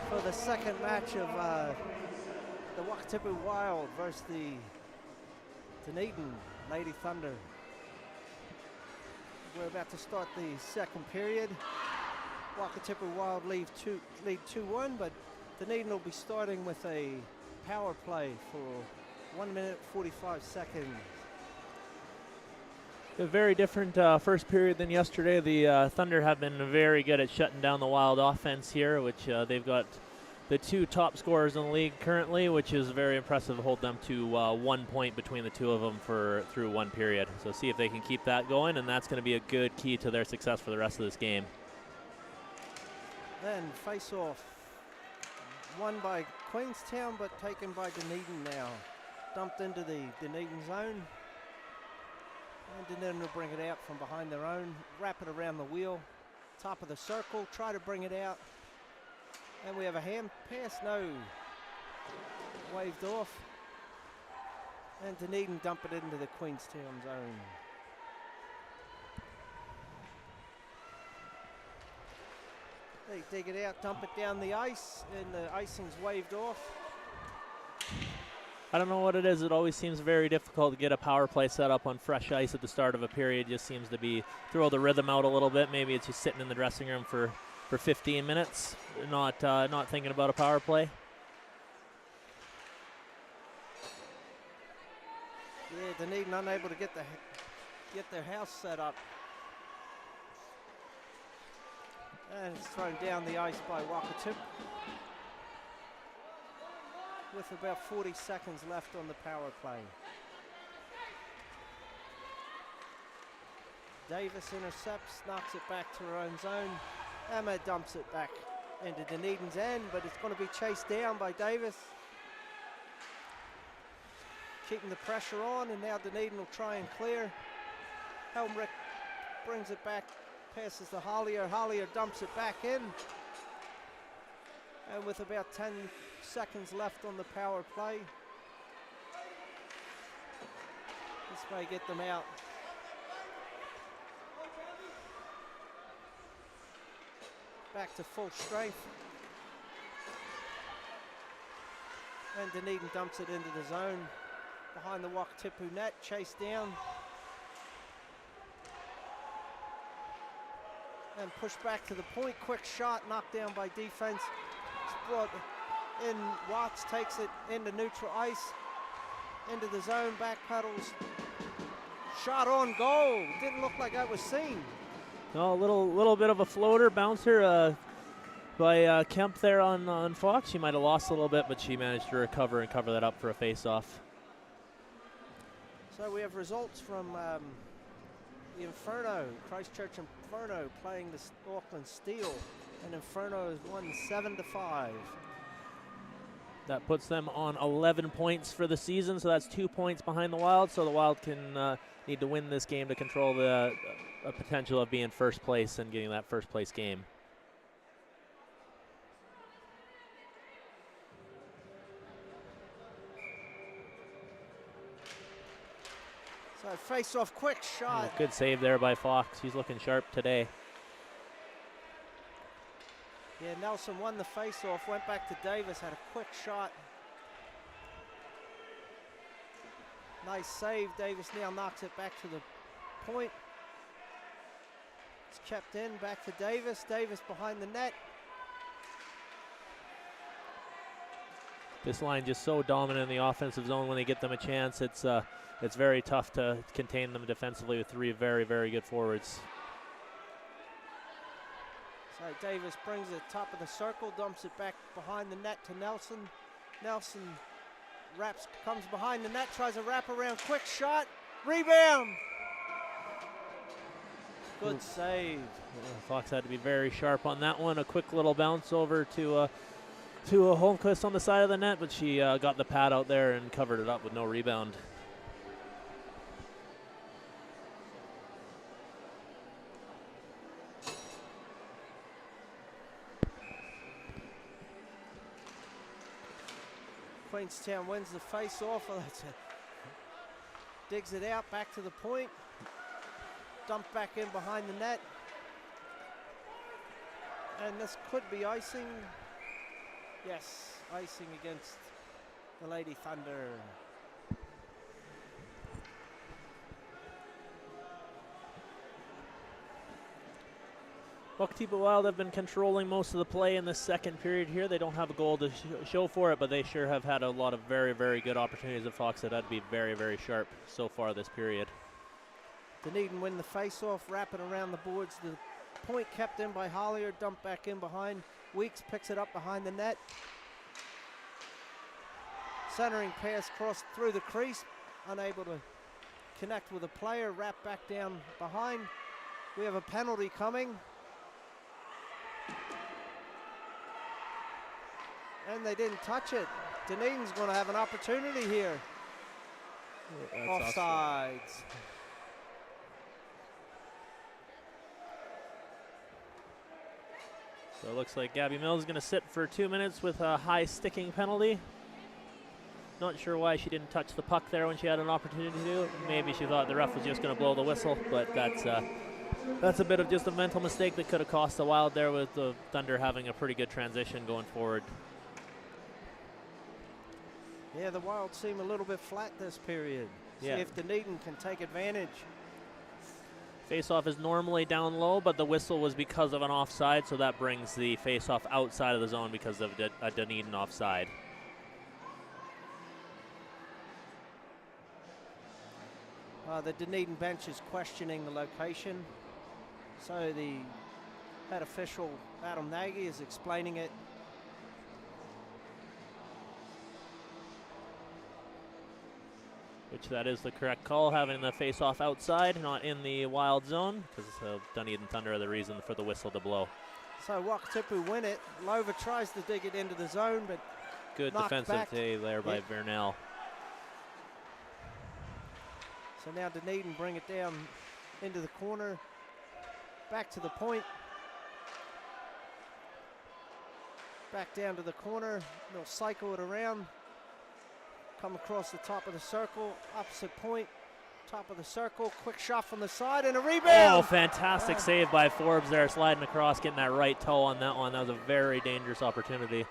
[SPEAKER 1] For the second match of the Wakatipu Wild versus the Dunedin Lady Thunder. We're about to start the second period. Wakatipu Wild lead 2-1, but Dunedin will be starting with a power play for 1 minute 45 seconds.
[SPEAKER 2] A very different first period than yesterday. The Thunder have been very good at shutting down the Wild offense here, which they've got the two top scorers in the league currently, which is very impressive to hold them to 1 point between the two of them through one period. So see if they can keep that going, and that's going to be a good key to their success for the rest of this game.
[SPEAKER 1] Then face-off, won by Queenstown, but taken by Dunedin now. Dumped into the Dunedin zone. And Dunedin will bring it out from behind their own, wrap it around the wheel, top of the circle, try to bring it out. And we have a hand pass, no, waved off. And Dunedin dump it into the Queenstown zone. They dig it out, dump it down the ice, and the icing's waved off.
[SPEAKER 2] I don't know what it is. It always seems very difficult to get a power play set up on fresh ice at the start of a period. Just seems to be throw the rhythm out a little bit. Maybe it's just sitting in the dressing room for 15 minutes, not thinking about a power play.
[SPEAKER 1] Yeah, Dunedin unable to get their house set up. And it's thrown down the ice by Wakatipu. With about 40 seconds left on the power play. Davis intercepts, knocks it back to her own zone. Emma dumps it back into Dunedin's end, but it's going to be chased down by Davis. Keeping the pressure on, and now Dunedin will try and clear. Helmrich brings it back, passes to Hollier. Hollier dumps it back in. And with about 10 seconds left on the power play, this may get them out. Back to full strength. And Dunedin dumps it into the zone. Behind the Wakatipu net, chased down. And pushed back to the point. Quick shot, knocked down by defense. Brought in, Watts takes it into neutral ice, into the zone, back pedals, shot on goal. Didn't look like that was seen.
[SPEAKER 2] No, a little bit of a floater bouncer by Kemp there on Fox. She might have lost a little bit, but she managed to recover and cover that up for a face-off.
[SPEAKER 1] So we have results from the Inferno, Christchurch Inferno playing the Auckland Steel. And Inferno has won 7-5.
[SPEAKER 2] That puts them on 11 points for the season, so that's 2 points behind the Wild. So the Wild can need to win this game to control the potential of being first place and getting that first place game.
[SPEAKER 1] So face off, quick shot.
[SPEAKER 2] Yeah, good save there by Fox. He's looking sharp today.
[SPEAKER 1] Yeah, Nelson won the face-off, went back to Davis, had a quick shot. Nice save. Davis now knocks it back to the point. It's kept in, back to Davis. Davis behind the net.
[SPEAKER 2] This line just so dominant in the offensive zone when they get them a chance. It's very tough to contain them defensively with three very, very good forwards.
[SPEAKER 1] So Davis brings it top of the circle, dumps it back behind the net to Nelson. Nelson comes behind the net, tries a wrap around, quick shot, rebound. Good save.
[SPEAKER 2] Fox had to be very sharp on that one. A quick little bounce over to Holmquist on the side of the net, but she got the pad out there and covered it up with no rebound.
[SPEAKER 1] Queenstown wins the face-off. Oh, Digs it out, back to the point. Dumped back in behind the net. And this could be icing. Yes, icing against the Lady Thunder.
[SPEAKER 2] Wakatipu Wild have been controlling most of the play in the second period here. They don't have a goal to show for it, but they sure have had a lot of very, very good opportunities. The Fox said that'd be very, very sharp so far this period.
[SPEAKER 1] Dunedin win the face-off, wrapping around the boards. The point kept in by Hollier, dumped back in behind. Weeks picks it up behind the net. Centering pass crossed through the crease, unable to connect with a player, wrapped back down behind. We have a penalty coming. And they didn't touch it. Dunedin's going to have an opportunity here. Yeah, offsides.
[SPEAKER 2] So it looks like Gabby Mills is going to sit for 2 minutes with a high sticking penalty. Not sure why she didn't touch the puck there when she had an opportunity to do it. Maybe she thought the ref was just going to blow the whistle, but that's a bit of just a mental mistake that could have cost the Wild there, with the Thunder having a pretty good transition going forward.
[SPEAKER 1] Yeah, the Wild seem a little bit flat this period.
[SPEAKER 2] Yeah.
[SPEAKER 1] See if Dunedin can take advantage.
[SPEAKER 2] Face-off is normally down low, but the whistle was because of an offside, so that brings the face-off outside of the zone because of a Dunedin offside.
[SPEAKER 1] The Dunedin bench is questioning the location. So the head official, Adam Nagy, is explaining it.
[SPEAKER 2] Which that is the correct call, having the face-off outside, not in the Wild zone, because Dunedin Thunder are the reason for the whistle to blow.
[SPEAKER 1] So Wakatipu win it. Lova tries to dig it into the zone, but
[SPEAKER 2] good defensive save there by Vernell.
[SPEAKER 1] So now Dunedin bring it down into the corner, back to the point, back down to the corner. They'll cycle it around, come across the top of the circle, opposite point, top of the circle, quick shot from the side and a rebound.
[SPEAKER 2] Oh, fantastic save by Forbes there, sliding across, getting that right toe on that one. That was a very dangerous opportunity.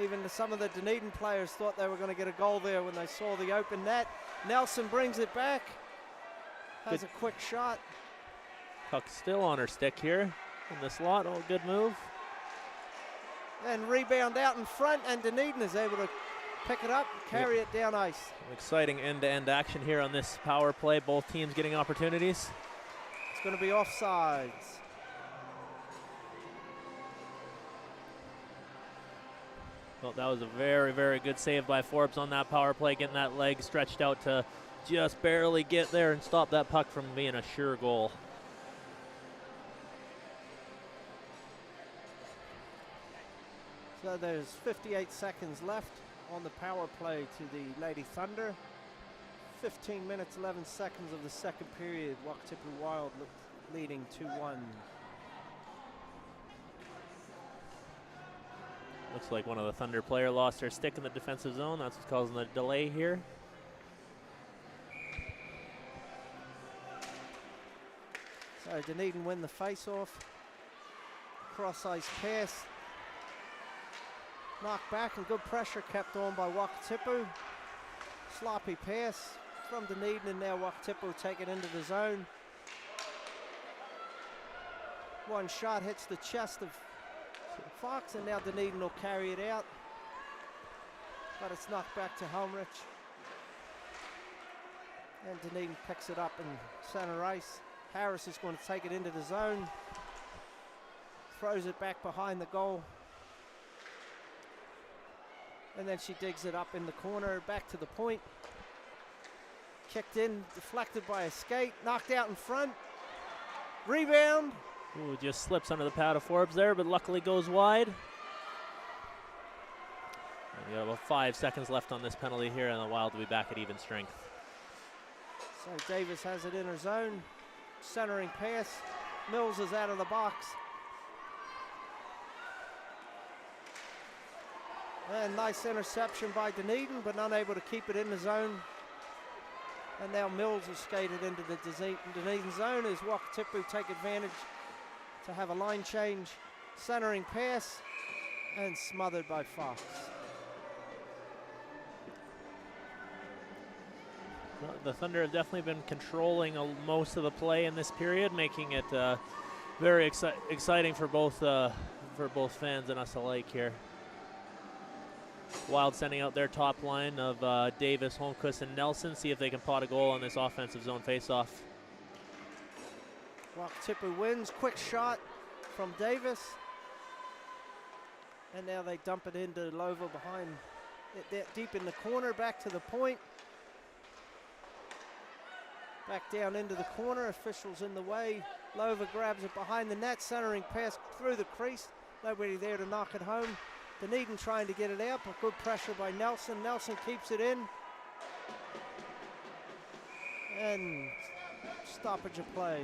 [SPEAKER 1] Even some of the Dunedin players thought they were going to get a goal there when they saw the open net. Nelson brings it back, has a quick shot.
[SPEAKER 2] Puck still on her stick here in the slot. Oh, good move.
[SPEAKER 1] And rebound out in front, and Dunedin is able to pick it up, carry it down ice.
[SPEAKER 2] Exciting end-to-end action here on this power play. Both teams getting opportunities.
[SPEAKER 1] It's going to be offsides.
[SPEAKER 2] Well, that was a very, very good save by Forbes on that power play, getting that leg stretched out to just barely get there and stop that puck from being a sure goal.
[SPEAKER 1] So there's 58 seconds left on the power play to the Lady Thunder. 15 minutes, 11 seconds of the second period. Wakatipu Wild leading 2-1.
[SPEAKER 2] Looks like one of the Thunder player lost their stick in the defensive zone. That's what's causing the delay here.
[SPEAKER 1] So Dunedin win the face-off. Cross-ice pass. Knocked back and good pressure kept on by Wakatipu. Sloppy pass from Dunedin, and now Wakatipu take it into the zone. One shot hits the chest of Fox, and now Dunedin will carry it out. But it's knocked back to Helmrich. And Dunedin picks it up in center ice. Harris is going to take it into the zone. Throws it back behind the goal. And then she digs it up in the corner, back to the point. Kicked in, deflected by a skate, knocked out in front. Rebound.
[SPEAKER 2] Ooh, just slips under the pad of Forbes there, but luckily goes wide. And we got about 5 seconds left on this penalty here, and the Wild will be back at even strength.
[SPEAKER 1] So Davis has it in her zone. Centering pass. Mills is out of the box. And nice interception by Dunedin, but unable to keep it in the zone. And now Mills has skated into the Dunedin zone as Wakatipu take advantage to have a line change. Centering pass and smothered by Fox.
[SPEAKER 2] Well, the Thunder have definitely been controlling most of the play in this period, making it very exciting for both fans and us alike here. Wild sending out their top line of Davis, Holmquist, and Nelson. See if they can pot a goal on this offensive zone faceoff.
[SPEAKER 1] Wakatipu wins. Quick shot from Davis. And now they dump it into Lova behind it, deep in the corner, back to the point. Back down into the corner, officials in the way. Lova grabs it behind the net, centering pass through the crease. Nobody there to knock it home. Dunedin trying to get it out, but good pressure by Nelson. Nelson keeps it in. And stoppage of play.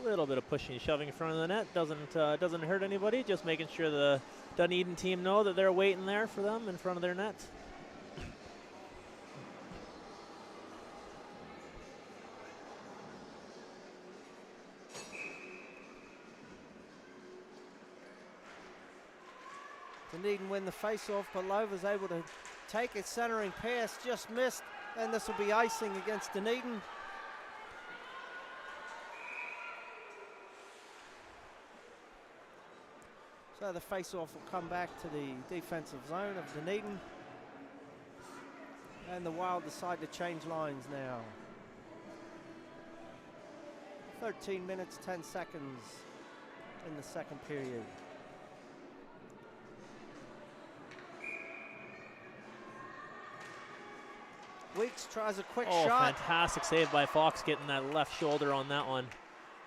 [SPEAKER 2] A little bit of pushing and shoving in front of the net. Doesn't hurt anybody, just making sure the Dunedin team know that they're waiting there for them in front of their net.
[SPEAKER 1] Dunedin win the face-off, but Lova's able to take it, centering pass, just missed, and this will be icing against Dunedin. So the face-off will come back to the defensive zone of Dunedin. And the Wild decide to change lines now. 13 minutes, 10 seconds in the second period. Weeks tries a quick shot.
[SPEAKER 2] Fantastic save by Fox, getting that left shoulder on that one.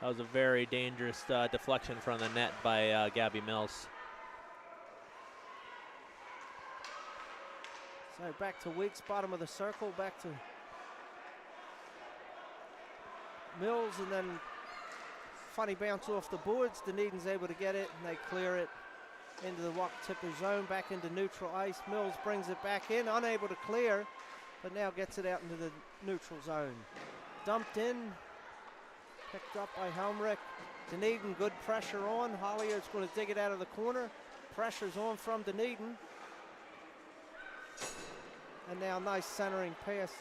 [SPEAKER 2] That was a very dangerous deflection from the net by Gabby Mills.
[SPEAKER 1] So back to Weeks, bottom of the circle, back to Mills, and then funny bounce off the boards. Dunedin's able to get it, and they clear it into the Wakatipu zone, back into neutral ice. Mills brings it back in, unable to clear, but now gets it out into the neutral zone. Dumped in, picked up by Helmrich. Dunedin, good pressure on. Hollier's going to dig it out of the corner. Pressure's on from Dunedin. And now nice centering pass.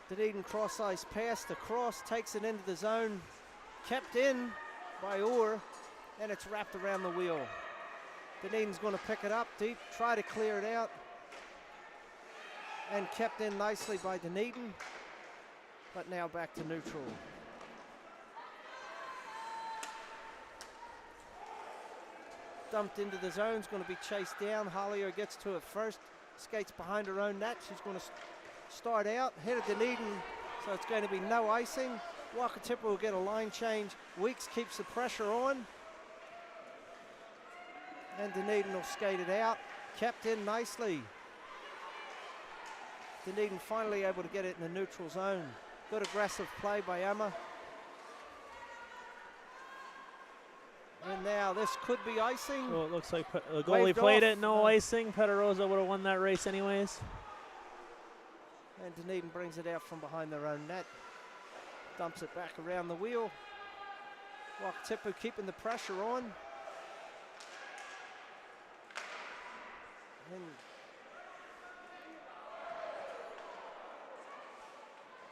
[SPEAKER 1] Dunedin cross ice pass, the cross takes it into the zone. Kept in by Orr, and it's wrapped around the wheel. Dunedin's going to pick it up deep, try to clear it out. And kept in nicely by Dunedin, but now back to neutral. Dumped into the zone, is going to be chased down. Hollier gets to it first, skates behind her own net. She's going to start out, hit it Dunedin, so it's going to be no icing. Wakatipu will get a line change. Weeks keeps the pressure on. And Dunedin will skate it out. Kept in nicely. Dunedin finally able to get it in the neutral zone. Good aggressive play by Emma. And now this could be icing.
[SPEAKER 2] Oh, it looks like the goalie played it, no icing. Petarosa would have won that race anyways.
[SPEAKER 1] And Dunedin brings it out from behind their own net. Dumps it back around the wheel. Wakatipu keeping the pressure on.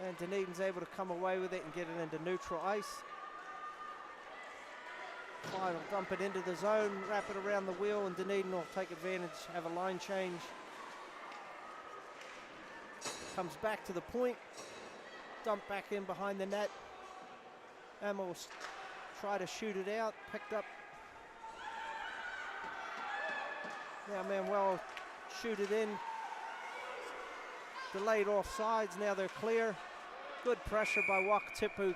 [SPEAKER 1] And Dunedin's able to come away with it and get it into neutral ice. Clyde will dump it into the zone, wrap it around the wheel, and Dunedin will take advantage, have a line change. Comes back to the point, dump back in behind the net. Emma will try to shoot it out, picked up. Now Manuel shoot it in. Delayed offsides, now they're clear. Good pressure by Wakatipu.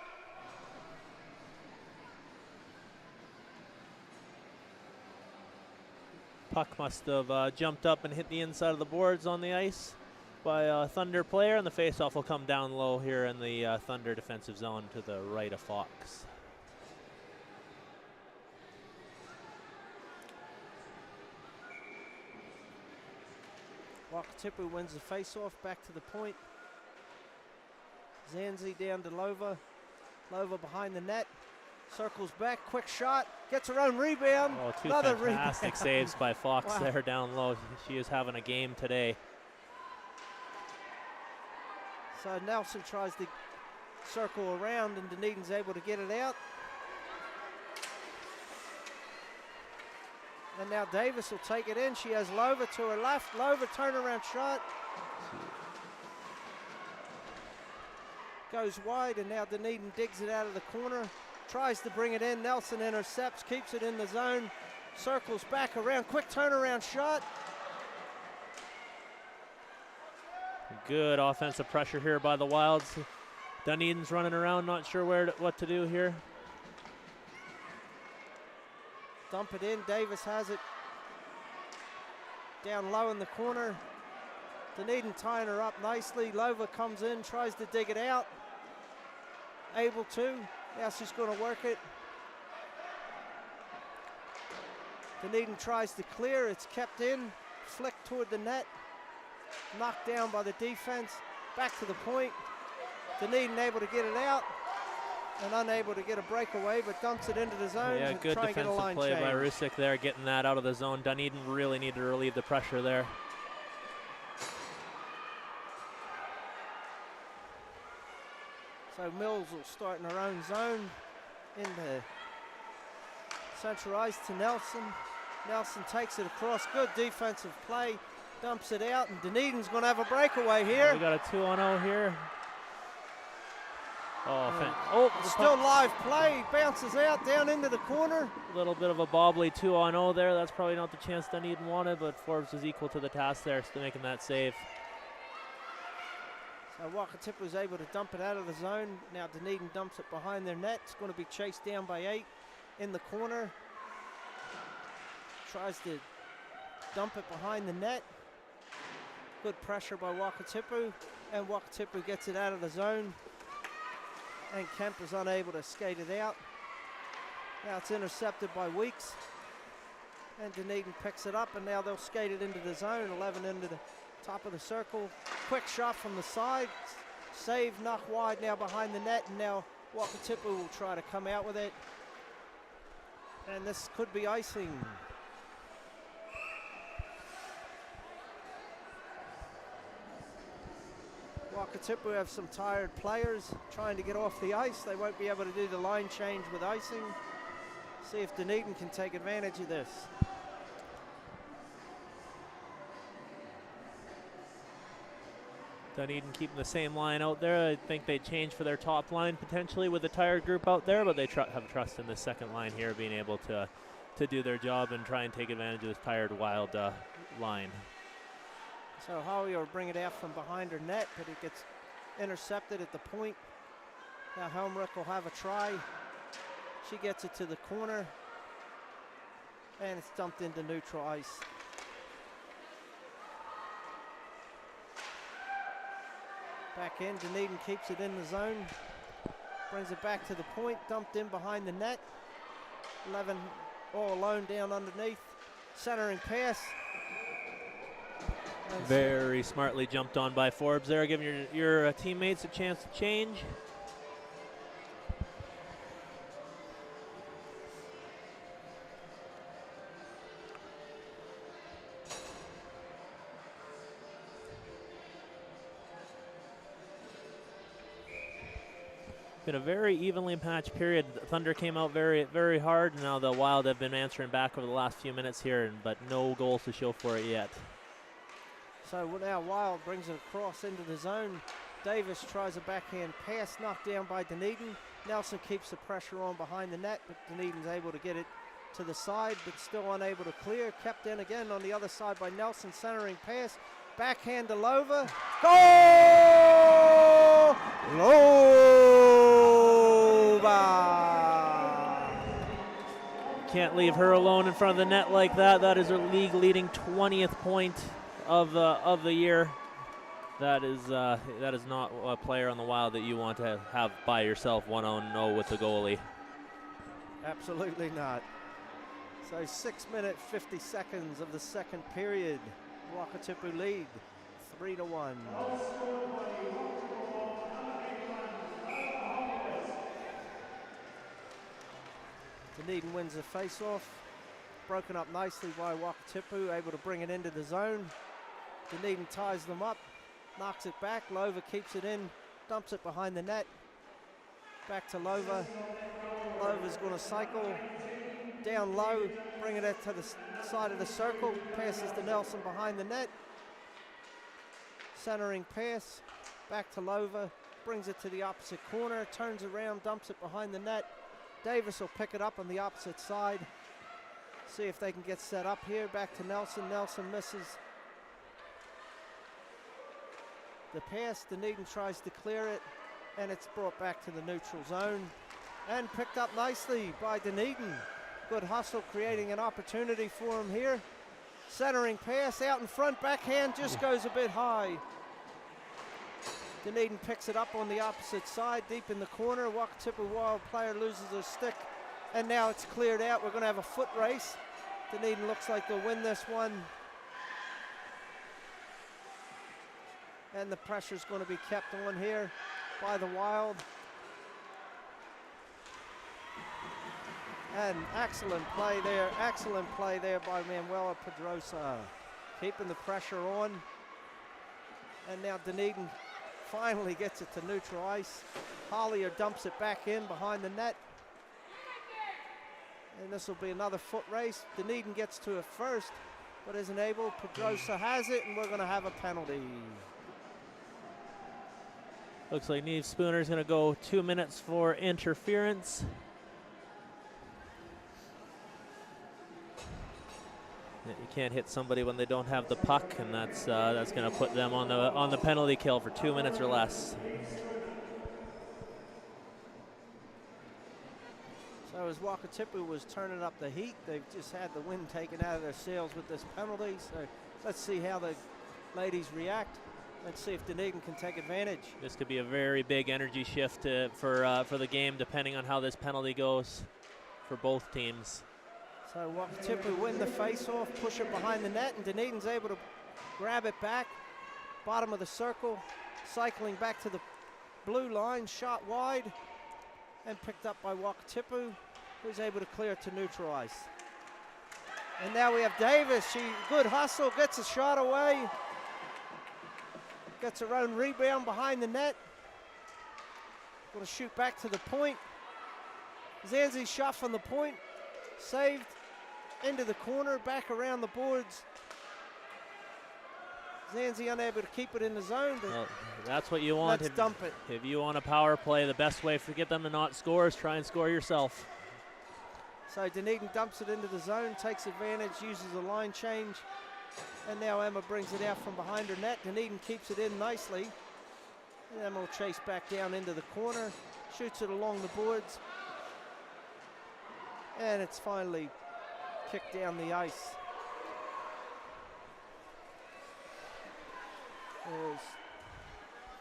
[SPEAKER 2] Puck must have jumped up and hit the inside of the boards on the ice by a Thunder player, and the faceoff will come down low here in the Thunder defensive zone to the right of Fox.
[SPEAKER 1] Wakatipu wins the face-off, back to the point. Zanzi down to Lova. Lova behind the net. Circles back, quick shot, gets her own rebound.
[SPEAKER 2] Oh, two
[SPEAKER 1] Another
[SPEAKER 2] fantastic
[SPEAKER 1] rebound.
[SPEAKER 2] saves by Fox
[SPEAKER 1] Wow.
[SPEAKER 2] there down low. She is having a game today.
[SPEAKER 1] So Nelson tries to circle around and Dunedin's able to get it out. And now Davis will take it in. She has Lova to her left. Lova turnaround shot. Goes wide and now Dunedin digs it out of the corner. Tries to bring it in. Nelson intercepts, keeps it in the zone. Circles back around. Quick turnaround shot.
[SPEAKER 2] Good offensive pressure here by the Wilds. Dunedin's running around, not sure what to do here.
[SPEAKER 1] Dump it in. Davis has it. Down low in the corner. Dunedin tying her up nicely. Lova comes in, tries to dig it out. Able to. Now she's going to work it. Dunedin tries to clear. It's kept in. Flicked toward the net. Knocked down by the defense. Back to the point. Dunedin able to get it out. And unable to get a breakaway, but dumps it into the zone.
[SPEAKER 2] Yeah, good defensive play by Rusick there, getting that out of the zone. Dunedin really needed to relieve the pressure there.
[SPEAKER 1] So Mills will start in her own zone. In the central ice to Nelson. Nelson takes it across. Good defensive play. Dumps it out, and Dunedin's going to have a breakaway here.
[SPEAKER 2] We got a 2-on-0 here.
[SPEAKER 1] Still live play. Bounces out down into the corner.
[SPEAKER 2] A little bit of a bobbly 2-on-0 there. That's probably not the chance Dunedin wanted, but Forbes was equal to the task there, still making that save.
[SPEAKER 1] So Wakatipu was able to dump it out of the zone. Now Dunedin dumps it behind their net. It's going to be chased down by 8 in the corner. Tries to dump it behind the net. Good pressure by Wakatipu, and Wakatipu gets it out of the zone. And Kemp is unable to skate it out. Now it's intercepted by Weeks. And Dunedin picks it up, and now they'll skate it into the zone. 11 into the top of the circle. Quick shot from the side. Save, knock wide now behind the net, and now Wakatipu will try to come out with it. And this could be icing. Wakatipu have some tired players trying to get off the ice. They won't be able to do the line change with icing. See if Dunedin can take advantage of this.
[SPEAKER 2] Dunedin keeping the same line out there. I think they change for their top line potentially with the tired group out there, but they have trust in the second line here being able to do their job and try and take advantage of this tired Wild line.
[SPEAKER 1] So Howie will bring it out from behind her net, but it gets intercepted at the point. Now Helmrich will have a try. She gets it to the corner, and it's dumped into neutral ice. Back in, Dunedin keeps it in the zone. Brings it back to the point, dumped in behind the net. 11 all alone down underneath. Centering pass.
[SPEAKER 2] Very smartly jumped on by Forbes there, giving your teammates a chance to change. Been a very evenly matched period. Thunder came out very, very hard. Now the Wild have been answering back over the last few minutes here, but no goals to show for it yet.
[SPEAKER 1] So now Wild brings it across into the zone. Davis tries a backhand pass, knocked down by Dunedin. Nelson keeps the pressure on behind the net, but Dunedin's able to get it to the side, but still unable to clear. Kept in again on the other side by Nelson, centering pass. Backhand to Lova. Goal! Lova!
[SPEAKER 2] Can't leave her alone in front of the net like that. That is her league-leading 20th point of the year. That is not a player on the Wild that you want to have by yourself 1-0 with the goalie.
[SPEAKER 1] Absolutely not. So 6 minutes, 50 seconds of the second period. Wakatipu lead 3-1. Dunedin wins the face-off. Broken up nicely by Wakatipu, able to bring it into the zone. Dunedin ties them up, knocks it back. Lover keeps it in, dumps it behind the net. Back to Lover. Lover's going to cycle down low, bring it to the side of the circle. Passes to Nelson behind the net. Centering pass, back to Lover. Brings it to the opposite corner, turns around, dumps it behind the net. Davis will pick it up on the opposite side. See if they can get set up here. Back to Nelson. Nelson misses the pass. Dunedin tries to clear it, and it's brought back to the neutral zone and picked up nicely by Dunedin. Good hustle, creating an opportunity for him here. Centering pass out in front, backhand just goes a bit high. Dunedin picks it up on the opposite side, deep in the corner. Wakatipu Wild player loses a stick, and now it's cleared out. We're going to have a foot race. Dunedin looks like they'll win this one. And the pressure's going to be kept on here by the Wild. And excellent play there by Manuela Pedrosa. Keeping the pressure on. And now Dunedin finally gets it to neutral ice. Hollier dumps it back in behind the net. And this will be another foot race. Dunedin gets to it first, but isn't able. Pedrosa has it, and we're going to have a penalty.
[SPEAKER 2] Looks like Neve Spooner's going to go 2 minutes for interference. You can't hit somebody when they don't have the puck, and that's going to put them on the penalty kill for 2 minutes or less.
[SPEAKER 1] So as Wakatipu was turning up the heat, they've just had the wind taken out of their sails with this penalty. So let's see how the ladies react. Let's see if Dunedin can take advantage.
[SPEAKER 2] This could be a very big energy shift for the game, depending on how this penalty goes for both teams.
[SPEAKER 1] So Wakatipu win the face-off, push it behind the net, and Dunedin's able to grab it back. Bottom of the circle, cycling back to the blue line, shot wide, and picked up by Wakatipu, who's able to clear it to neutral ice. And now we have Davis. She good hustle, gets a shot away. Gets her own rebound behind the net. Going to shoot back to the point. Zanzi's shot from the point. Saved into the corner, back around the boards. Zanzi unable to keep it in the zone.
[SPEAKER 2] Well, that's what you want.
[SPEAKER 1] Let's dump it.
[SPEAKER 2] If you want a power play, the best way to get them to not score is try and score yourself.
[SPEAKER 1] So Dunedin dumps it into the zone, takes advantage, uses a line change. And now Emma brings it out from behind her net. Dunedin keeps it in nicely. And Emma will chase back down into the corner, shoots it along the boards. And it's finally kicked down the ice. There's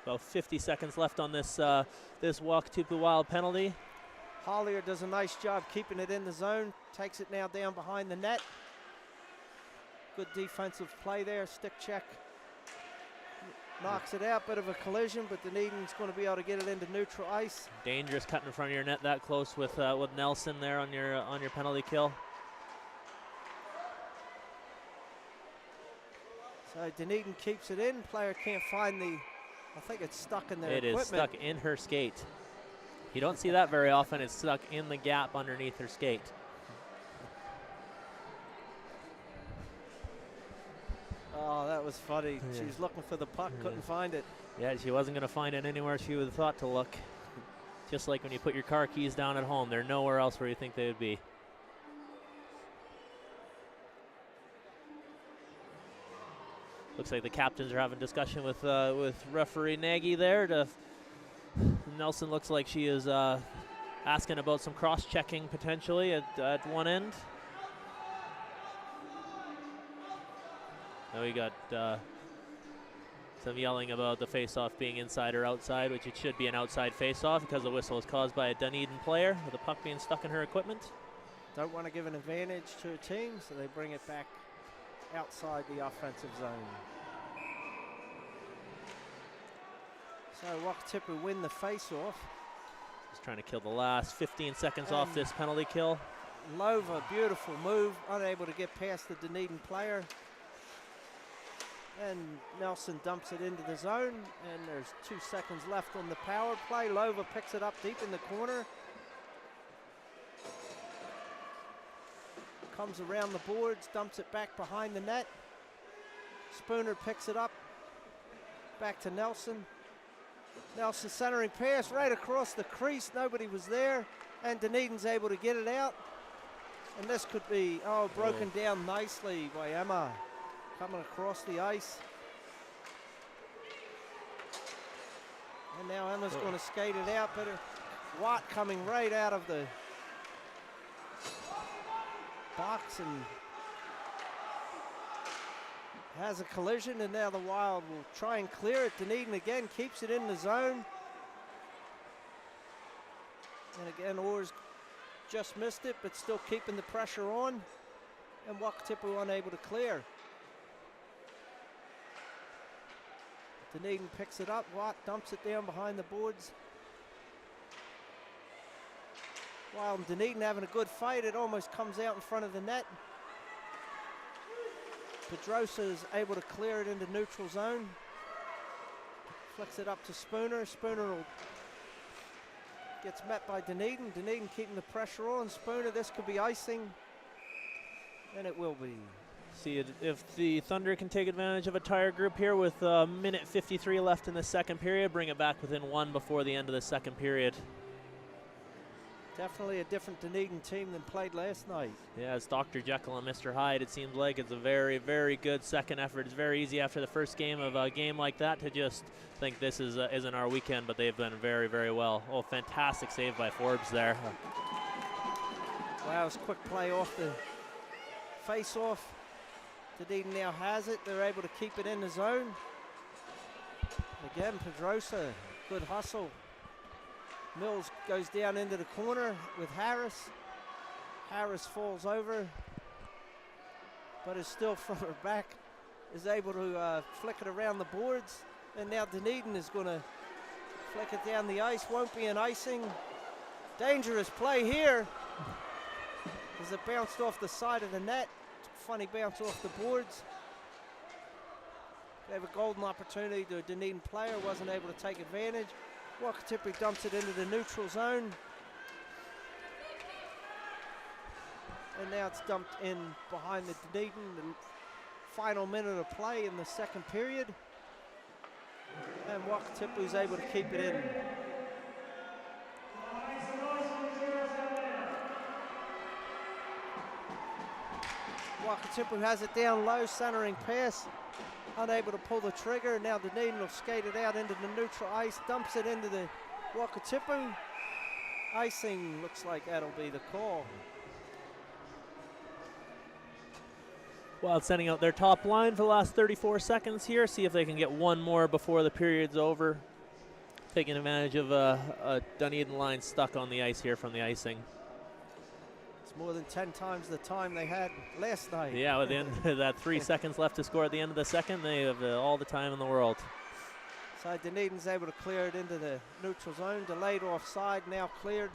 [SPEAKER 2] about 50 seconds left on this Wakatipu Wild penalty.
[SPEAKER 1] Hollier does a nice job keeping it in the zone, takes it now down behind the net. Good defensive play there, stick check. Knocks it out, bit of a collision, but Dunedin's going to be able to get it into neutral ice.
[SPEAKER 2] Dangerous cutting in front of your net that close with Nelson there on your penalty kill.
[SPEAKER 1] So Dunedin keeps it in. Player can't find I think it's stuck in their equipment.
[SPEAKER 2] It is stuck in her skate. You don't see that very often. It's stuck in the gap underneath her skate.
[SPEAKER 1] Oh, that was funny.
[SPEAKER 2] Yeah.
[SPEAKER 1] She was looking for the puck, couldn't find it.
[SPEAKER 2] Yeah, she wasn't going to find it anywhere she would have thought to look. Just like when you put your car keys down at home, they're nowhere else where you think they would be. Looks like the captains are having discussion with referee Nagy there. Nelson looks like she is asking about some cross-checking potentially at one end. Now we got some yelling about the face-off being inside or outside, which it should be an outside face-off because the whistle is caused by a Dunedin player with the puck being stuck in her equipment.
[SPEAKER 1] Don't want to give an advantage to a team, so they bring it back outside the offensive zone. So Wakatipu win the face-off.
[SPEAKER 2] Just trying to kill the last 15 seconds off this penalty kill.
[SPEAKER 1] Lova, beautiful move, unable to get past the Dunedin player. And Nelson dumps it into the zone, and there's 2 seconds left on the power play. Lova picks it up deep in the corner. Comes around the boards, dumps it back behind the net. Spooner picks it up, back to Nelson. Nelson centering pass right across the crease, nobody was there, and Dunedin's able to get it out. And this could be, broken down nicely by Emma, coming across the ice. And now Emma's going to skate it out, but Watt coming right out of the box and has a collision, and now the Wild will try and clear it. Dunedin again keeps it in the zone. And again, Orr's just missed it, but still keeping the pressure on. And Wakatipu unable to clear. Dunedin picks it up. Watt dumps it down behind the boards. While Dunedin having a good fight, it almost comes out in front of the net. Pedrosa is able to clear it into neutral zone. Flicks it up to Spooner. Spooner gets met by Dunedin. Dunedin keeping the pressure on. Spooner, this could be icing. And it will be.
[SPEAKER 2] See if the Thunder can take advantage of a tire group here with a minute 53 left in the second period, bring it back within 1 before the end of the second period.
[SPEAKER 1] Definitely a different Dunedin team than played last night.
[SPEAKER 2] Yeah, it's Dr. Jekyll and Mr. Hyde. It seems like it's a very, very good second effort. It's very easy after the first game of a game like that to just think this isn't our weekend, but they've done very, very well. Oh, fantastic save by Forbes there.
[SPEAKER 1] Wow, it's quick play off the face-off. Dunedin now has it. They're able to keep it in the zone. Again, Pedrosa, good hustle. Mills goes down into the corner with Harris. Harris falls over, but is still from her back, is able to flick it around the boards. And now Dunedin is going to flick it down the ice. Won't be an icing. Dangerous play here as it bounced off the side of the net. Funny bounce off the boards. Gave a golden opportunity to a Dunedin player, wasn't able to take advantage. Wakatipu dumps it into the neutral zone. And now it's dumped in behind the Dunedin, the final minute of play in the second period. And Wakatipu's able to keep it in. Wakatipu has it down low, centering pass. Unable to pull the trigger. Now Dunedin will skate it out into the neutral ice, dumps it into the Wakatipu. Icing, looks like that'll be the call.
[SPEAKER 2] Wild sending out their top line for the last 34 seconds here. See if they can get one more before the period's over. Taking advantage of a Dunedin line stuck on the ice here from the icing.
[SPEAKER 1] It's more than 10 times the time they had last night.
[SPEAKER 2] Yeah, within that 3 seconds left to score at the end of the second, they have all the time in the world.
[SPEAKER 1] So Dunedin's able to clear it into the neutral zone. Delayed offside, now cleared.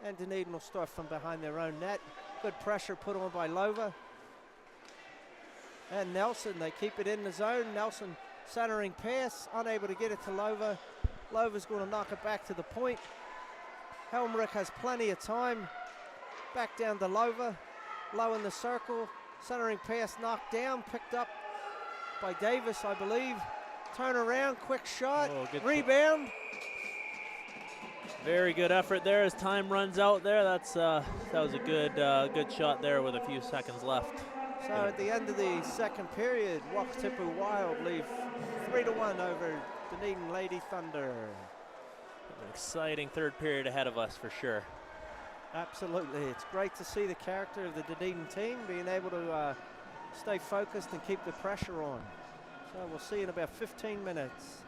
[SPEAKER 1] And Dunedin will start from behind their own net. Good pressure put on by Lova. And Nelson, they keep it in the zone. Nelson centering pass, unable to get it to Lova. Lova's going to knock it back to the point. Helmrich has plenty of time. Back down to Lova, low in the circle, centering pass knocked down, picked up by Davis, I believe. Turn around, quick shot, rebound.
[SPEAKER 2] Very good effort there as time runs out there. That was a good shot there with a few seconds left.
[SPEAKER 1] So at the end of the second period, Wakatipu Wild leave 3-1 over Dunedin Lady Thunder.
[SPEAKER 2] An exciting third period ahead of us for sure.
[SPEAKER 1] Absolutely. It's great to see the character of the Dunedin team being able to stay focused and keep the pressure on. So we'll see in about 15 minutes.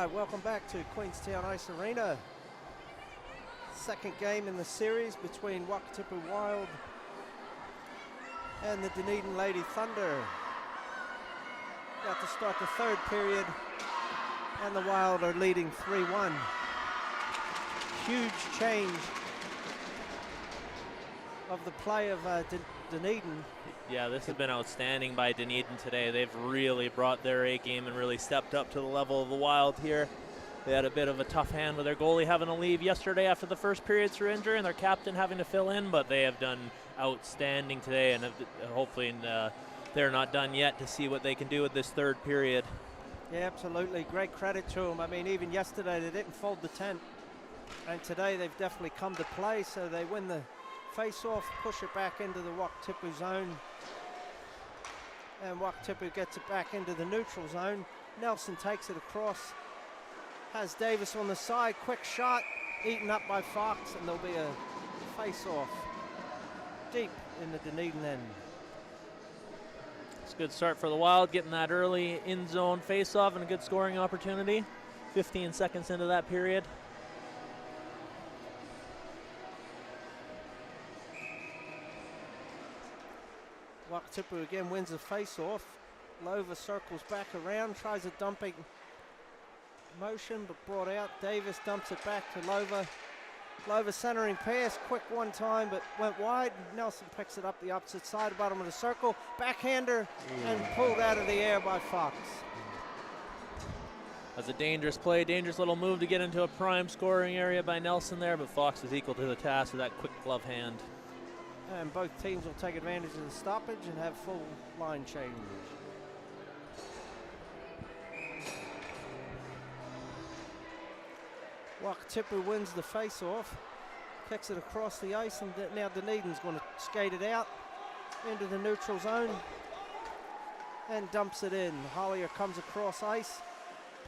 [SPEAKER 1] right, welcome back to Queenstown Ice Arena. Second game in the series between Wakatipu Wild and the Dunedin Lady Thunder. About to start the third period, and the Wild are leading 3-1. Huge change of the play of Dunedin.
[SPEAKER 2] Yeah, this has been outstanding by Dunedin today. They've really brought their A game and really stepped up to the level of the Wild here. They had a bit of a tough hand with their goalie having to leave yesterday after the first period through injury and their captain having to fill in, but they have done outstanding today, and hopefully they're not done yet to see what they can do with this third period.
[SPEAKER 1] Yeah, absolutely. Great credit to them. I mean, even yesterday they didn't fold the tent, and today they've definitely come to play, so they win the face-off, push it back into the Wakatipu zone, and Wakatipu gets it back into the neutral zone. Nelson takes it across, has Davis on the side, quick shot, eaten up by Fox, and there'll be a face-off deep in the Dunedin end.
[SPEAKER 2] It's a good start for the Wild, getting that early in-zone face-off and a good scoring opportunity. 15 seconds into that period.
[SPEAKER 1] Wakatipu again wins the face-off. Lova circles back around, tries a dumping motion, but brought out. Davis dumps it back to Lova. Lova centering pass, quick one time, but went wide. Nelson picks it up the opposite side, bottom of the circle. Backhander, and pulled out of the air by Fox.
[SPEAKER 2] That's a dangerous play, dangerous little move to get into a prime scoring area by Nelson there, but Fox is equal to the task with that quick glove hand.
[SPEAKER 1] And both teams will take advantage of the stoppage and have full line change. Wakatipu wins the face-off, kicks it across the ice, and now Dunedin's going to skate it out into the neutral zone and dumps it in. Hollier comes across ice,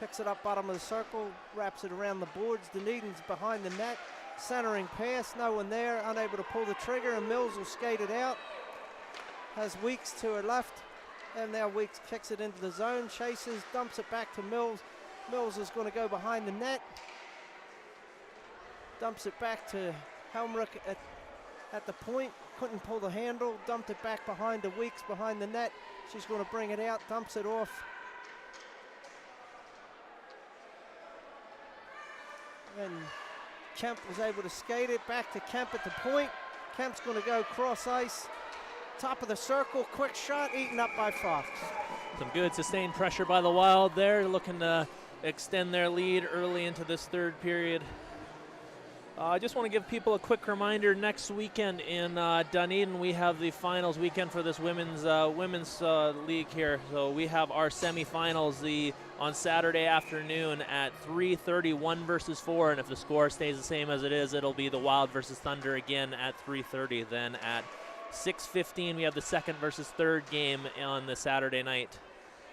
[SPEAKER 1] picks it up bottom of the circle, wraps it around the boards. Dunedin's behind the net. Centering pass, no one there, unable to pull the trigger, and Mills will skate it out. Has Weeks to her left, and now Weeks kicks it into the zone, chases, dumps it back to Mills. Mills is going to go behind the net. Dumps it back to Helmrich at the point, couldn't pull the handle, dumped it back behind to Weeks behind the net. She's going to bring it out, dumps it off. And Kemp was able to skate it back to Kemp at the point. Kemp's going to go cross ice, top of the circle, quick shot, eaten up by Fox.
[SPEAKER 2] Some good sustained pressure by the Wild there, looking to extend their lead early into this third period. I just want to give people a quick reminder, next weekend in Dunedin, we have the finals weekend for this women's league here. So we have our semifinals on Saturday afternoon at 3:30, 1 versus 4, and if the score stays the same as it is, it'll be the Wild versus Thunder again at 3:30. Then at 6:15, we have the second versus third game on the Saturday night.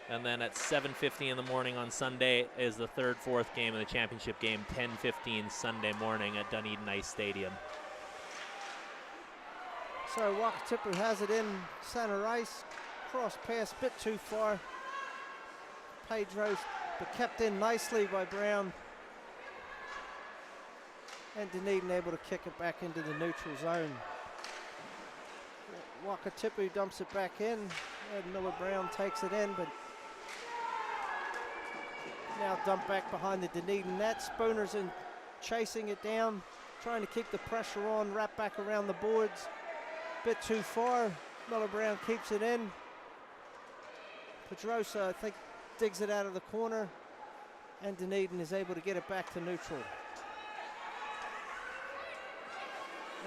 [SPEAKER 2] And then at 7:50 in the morning on Sunday is the third, fourth game of the championship game, 10:15 Sunday morning at Dunedin Ice Stadium.
[SPEAKER 1] So Wakatipu has it in center ice, cross pass, bit too far. Pedro, but kept in nicely by Brown. And Dunedin able to kick it back into the neutral zone. Wakatipu dumps it back in, and Miller Brown takes it in, but now dumped back behind the Dunedin net. Spooner's in chasing it down, trying to keep the pressure on, wrap back around the boards. Bit too far. Miller Brown keeps it in. Pedrosa, I think, digs it out of the corner, and Dunedin is able to get it back to neutral.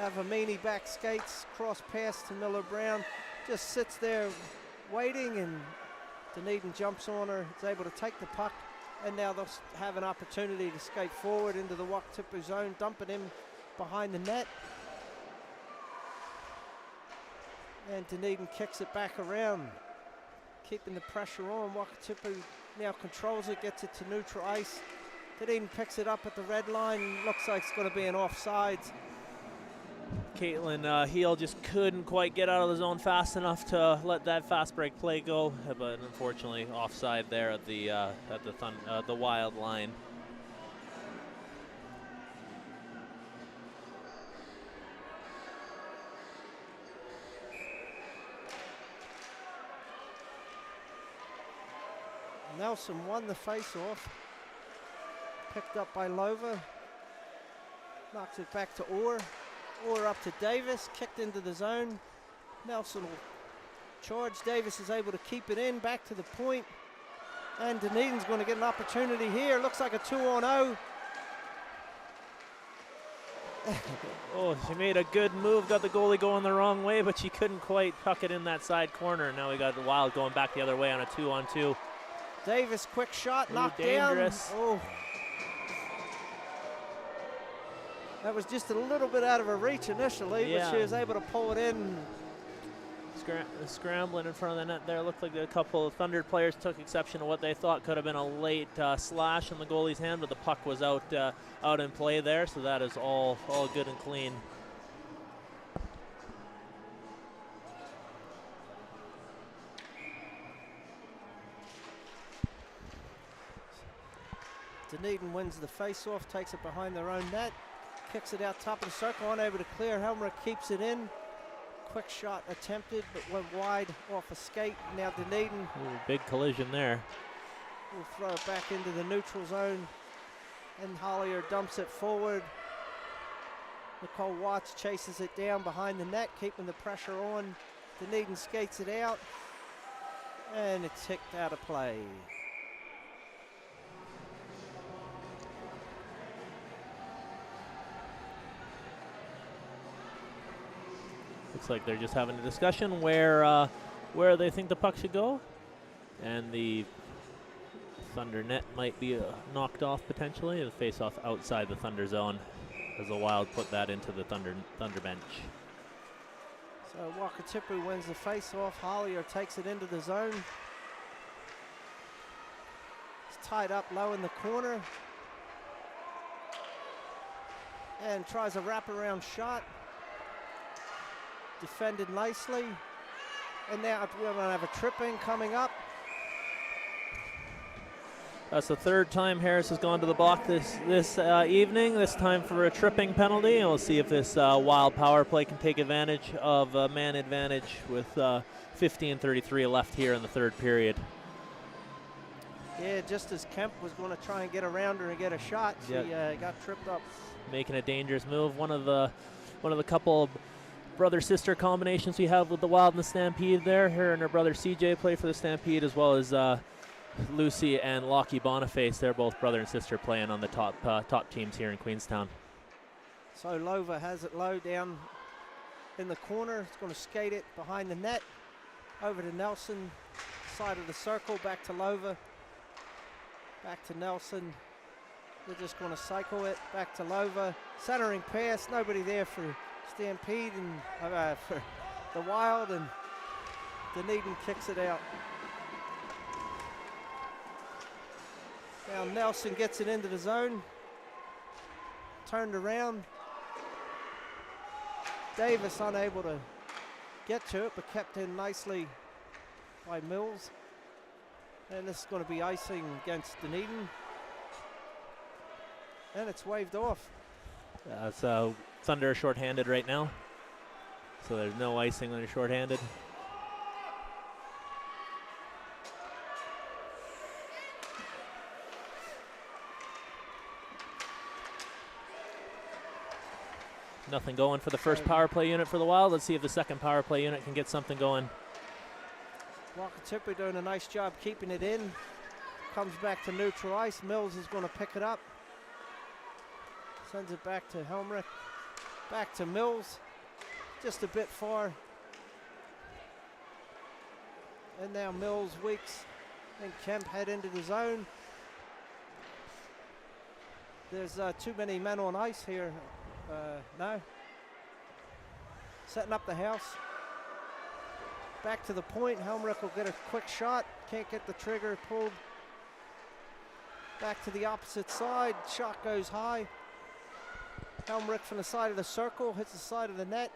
[SPEAKER 1] Avamini back skates, cross pass to Miller Brown, just sits there waiting, and Dunedin jumps on her, is able to take the puck, and now they'll have an opportunity to skate forward into the Wakatipu zone, dump it in behind the net. And Dunedin kicks it back around, keeping the pressure on. Wakatipu now controls it, gets it to neutral ice. Dunedin picks it up at the red line, looks like it's going to be an offsides.
[SPEAKER 2] Caitlin Heel just couldn't quite get out of the zone fast enough to let that fast break play go, but unfortunately offside there at the Wild line.
[SPEAKER 1] Nelson won the face-off. Picked up by Lova. Knocks it back to Orr. Orr up to Davis. Kicked into the zone. Nelson will charge. Davis is able to keep it in. Back to the point. And Dunedin's going to get an opportunity here. Looks like a 2-on-0.
[SPEAKER 2] Oh, she made a good move. Got the goalie going the wrong way, but she couldn't quite tuck it in that side corner. Now we got the Wild going back the other way on a 2-on-2.
[SPEAKER 1] Davis, quick shot, knocked
[SPEAKER 2] dangerous.
[SPEAKER 1] down. Oh. That was just a little bit out of her reach initially, but she was able to pull it in.
[SPEAKER 2] Scrambling in front of the net there. Looked like a couple of Thunder players took exception to what they thought could have been a late slash in the goalie's hand, but the puck was out in play there, so that is all good and clean.
[SPEAKER 1] Dunedin wins the face-off, takes it behind their own net, kicks it out top of the circle, unable to clear. Helmrich keeps it in. Quick shot attempted, but went wide off a skate. Now Dunedin.
[SPEAKER 2] Ooh, big collision there.
[SPEAKER 1] Will throw it back into the neutral zone, and Hollier dumps it forward. Nicole Watts chases it down behind the net, keeping the pressure on. Dunedin skates it out, and it's kicked out of play.
[SPEAKER 2] Looks like they're just having a discussion where they think the puck should go, and the Thunder net might be knocked off potentially. The face-off outside the Thunder zone, as the Wild put that into the Thunder bench.
[SPEAKER 1] So Wakatipu wins the face-off. Hollier takes it into the zone. It's tied up low in the corner, and tries a wraparound shot. Defended nicely, and now we're going to have a tripping coming up.
[SPEAKER 2] That's the third time Harris has gone to the block this evening, this time for a tripping penalty. And we'll see if this Wild power play can take advantage of a man advantage with 15:33 left here in the third period.
[SPEAKER 1] Yeah, just as Kemp was going to try and get around her and get a shot, she got tripped up.
[SPEAKER 2] Making a dangerous move. One of the couple of brother-sister combinations we have with the Wild and the Stampede there. Her and her brother CJ play for the Stampede, as well as Lucy and Lockie Boniface. They're both brother and sister playing on the top teams here in Queenstown.
[SPEAKER 1] So Lova has it low down in the corner. It's going to skate it behind the net. Over to Nelson, side of the circle, back to Lova. Back to Nelson. They're just going to cycle it. Back to Lova. Centering pass. Nobody there for Stampede and for the Wild, and Dunedin kicks it out. Now Nelson gets it into the zone. Turned around. Davis unable to get to it, but kept in nicely by Mills. And this is going to be icing against Dunedin. And it's waved off.
[SPEAKER 2] So Thunder are shorthanded right now, so there's no icing when they're shorthanded. Nothing going for the first power play unit for the Wild. Let's see if the second power play unit can get something going.
[SPEAKER 1] Wakatipu doing a nice job keeping it in. Comes back to neutral ice. Mills is going to pick it up. Sends it back to Helmrich. Back to Mills. Just a bit far. And now Mills, Weeks, and Kemp head into the zone. There's too many men on ice here. No. Setting up the house. Back to the point. Helmrich will get a quick shot. Can't get the trigger pulled. Back to the opposite side. Shot goes high. Helmrich from the side of the circle. Hits the side of the net.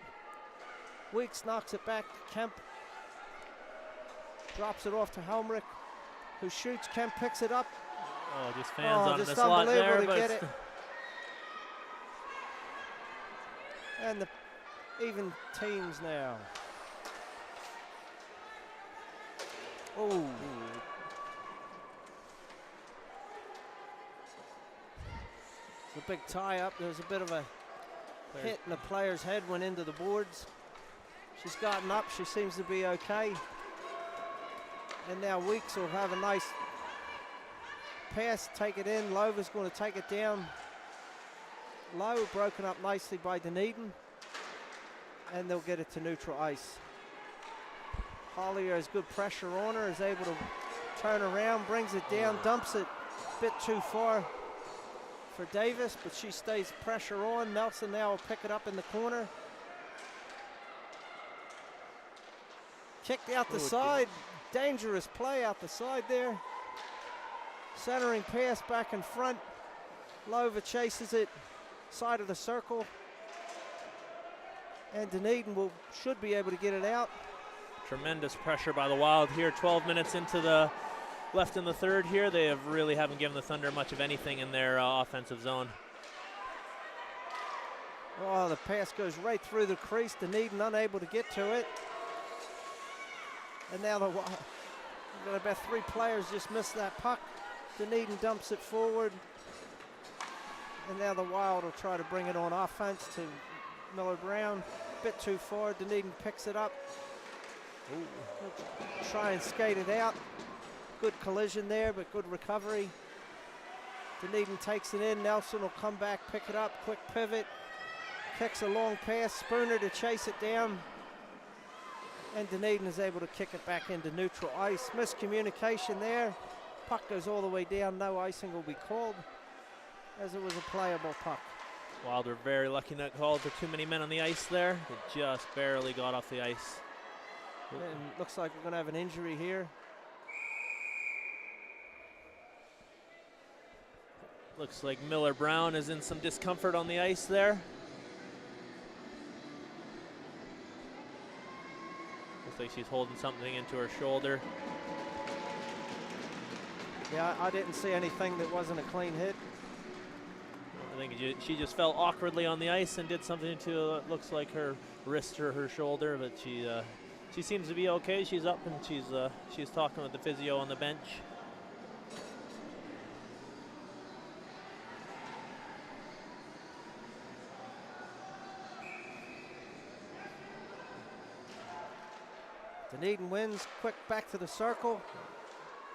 [SPEAKER 1] Weeks knocks it back to Kemp. Drops it off to Helmrich, who shoots. Kemp picks it up.
[SPEAKER 2] Oh, just fans on the slot there.
[SPEAKER 1] To get it. And the even teams now. big tie-up. There was a bit of a hit and the player's head went into the boards. She's gotten up. She seems to be okay. And now Weeks will have a nice pass, take it in. Lova's going to take it down low, broken up nicely by Dunedin. And they'll get it to neutral ice. Hollier has good pressure on her, is able to turn around, brings it down, dumps it a bit too far for Davis, but she stays pressure on. Nelson now will pick it up in the corner. Kicked out the side. Dangerous play out the side there. Centering pass back in front. Lova chases it, side of the circle. And Dunedin should be able to get it out.
[SPEAKER 2] Tremendous pressure by the Wild here. 12 minutes into the left in the third here. They haven't given the Thunder much of anything in their offensive zone.
[SPEAKER 1] Oh, the pass goes right through the crease. Dunedin unable to get to it. And now about 3 players just missed that puck. Dunedin dumps it forward. And now the Wild will try to bring it on offense to Miller Brown. Bit too far. Dunedin picks it up. Try and skate it out. Good collision there, but good recovery. Dunedin takes it in. Nelson will come back, pick it up, quick pivot. Kicks a long pass. Spooner to chase it down. And Dunedin is able to kick it back into neutral ice. Miscommunication there. Puck goes all the way down. No icing will be called, as it was a playable puck.
[SPEAKER 2] Wild are very lucky not called for too many men on the ice there. They just barely got off the ice.
[SPEAKER 1] And looks like we're going to have an injury here.
[SPEAKER 2] Looks like Miller Brown is in some discomfort on the ice there. Looks like she's holding something into her shoulder.
[SPEAKER 1] Yeah, I didn't see anything that wasn't a clean hit.
[SPEAKER 2] I think she just fell awkwardly on the ice and did something to looks like her wrist or her shoulder, but she seems to be okay. She's up and she's talking with the physio on the bench.
[SPEAKER 1] Dunedin wins. Quick back to the circle.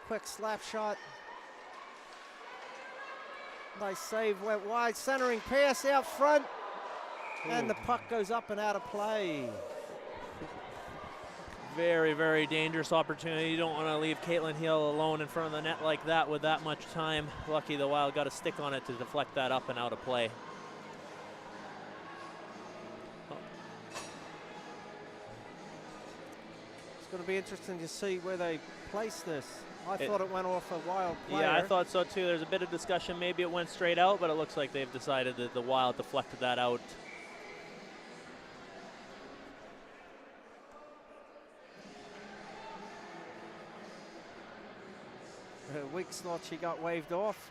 [SPEAKER 1] Quick slap shot. Nice save, went wide. Centering pass out front. And the puck goes up and out of play.
[SPEAKER 2] Very, very dangerous opportunity. You don't want to leave Caitlin Hill alone in front of the net like that with that much time. Lucky the Wild got a stick on it to deflect that up and out of play.
[SPEAKER 1] It's going to be interesting to see where they place this. I thought it went off a Wild player.
[SPEAKER 2] Yeah, I thought so too. There's a bit of discussion. Maybe it went straight out, but it looks like they've decided that the Wild deflected that out.
[SPEAKER 1] Weeks thought she got waved off.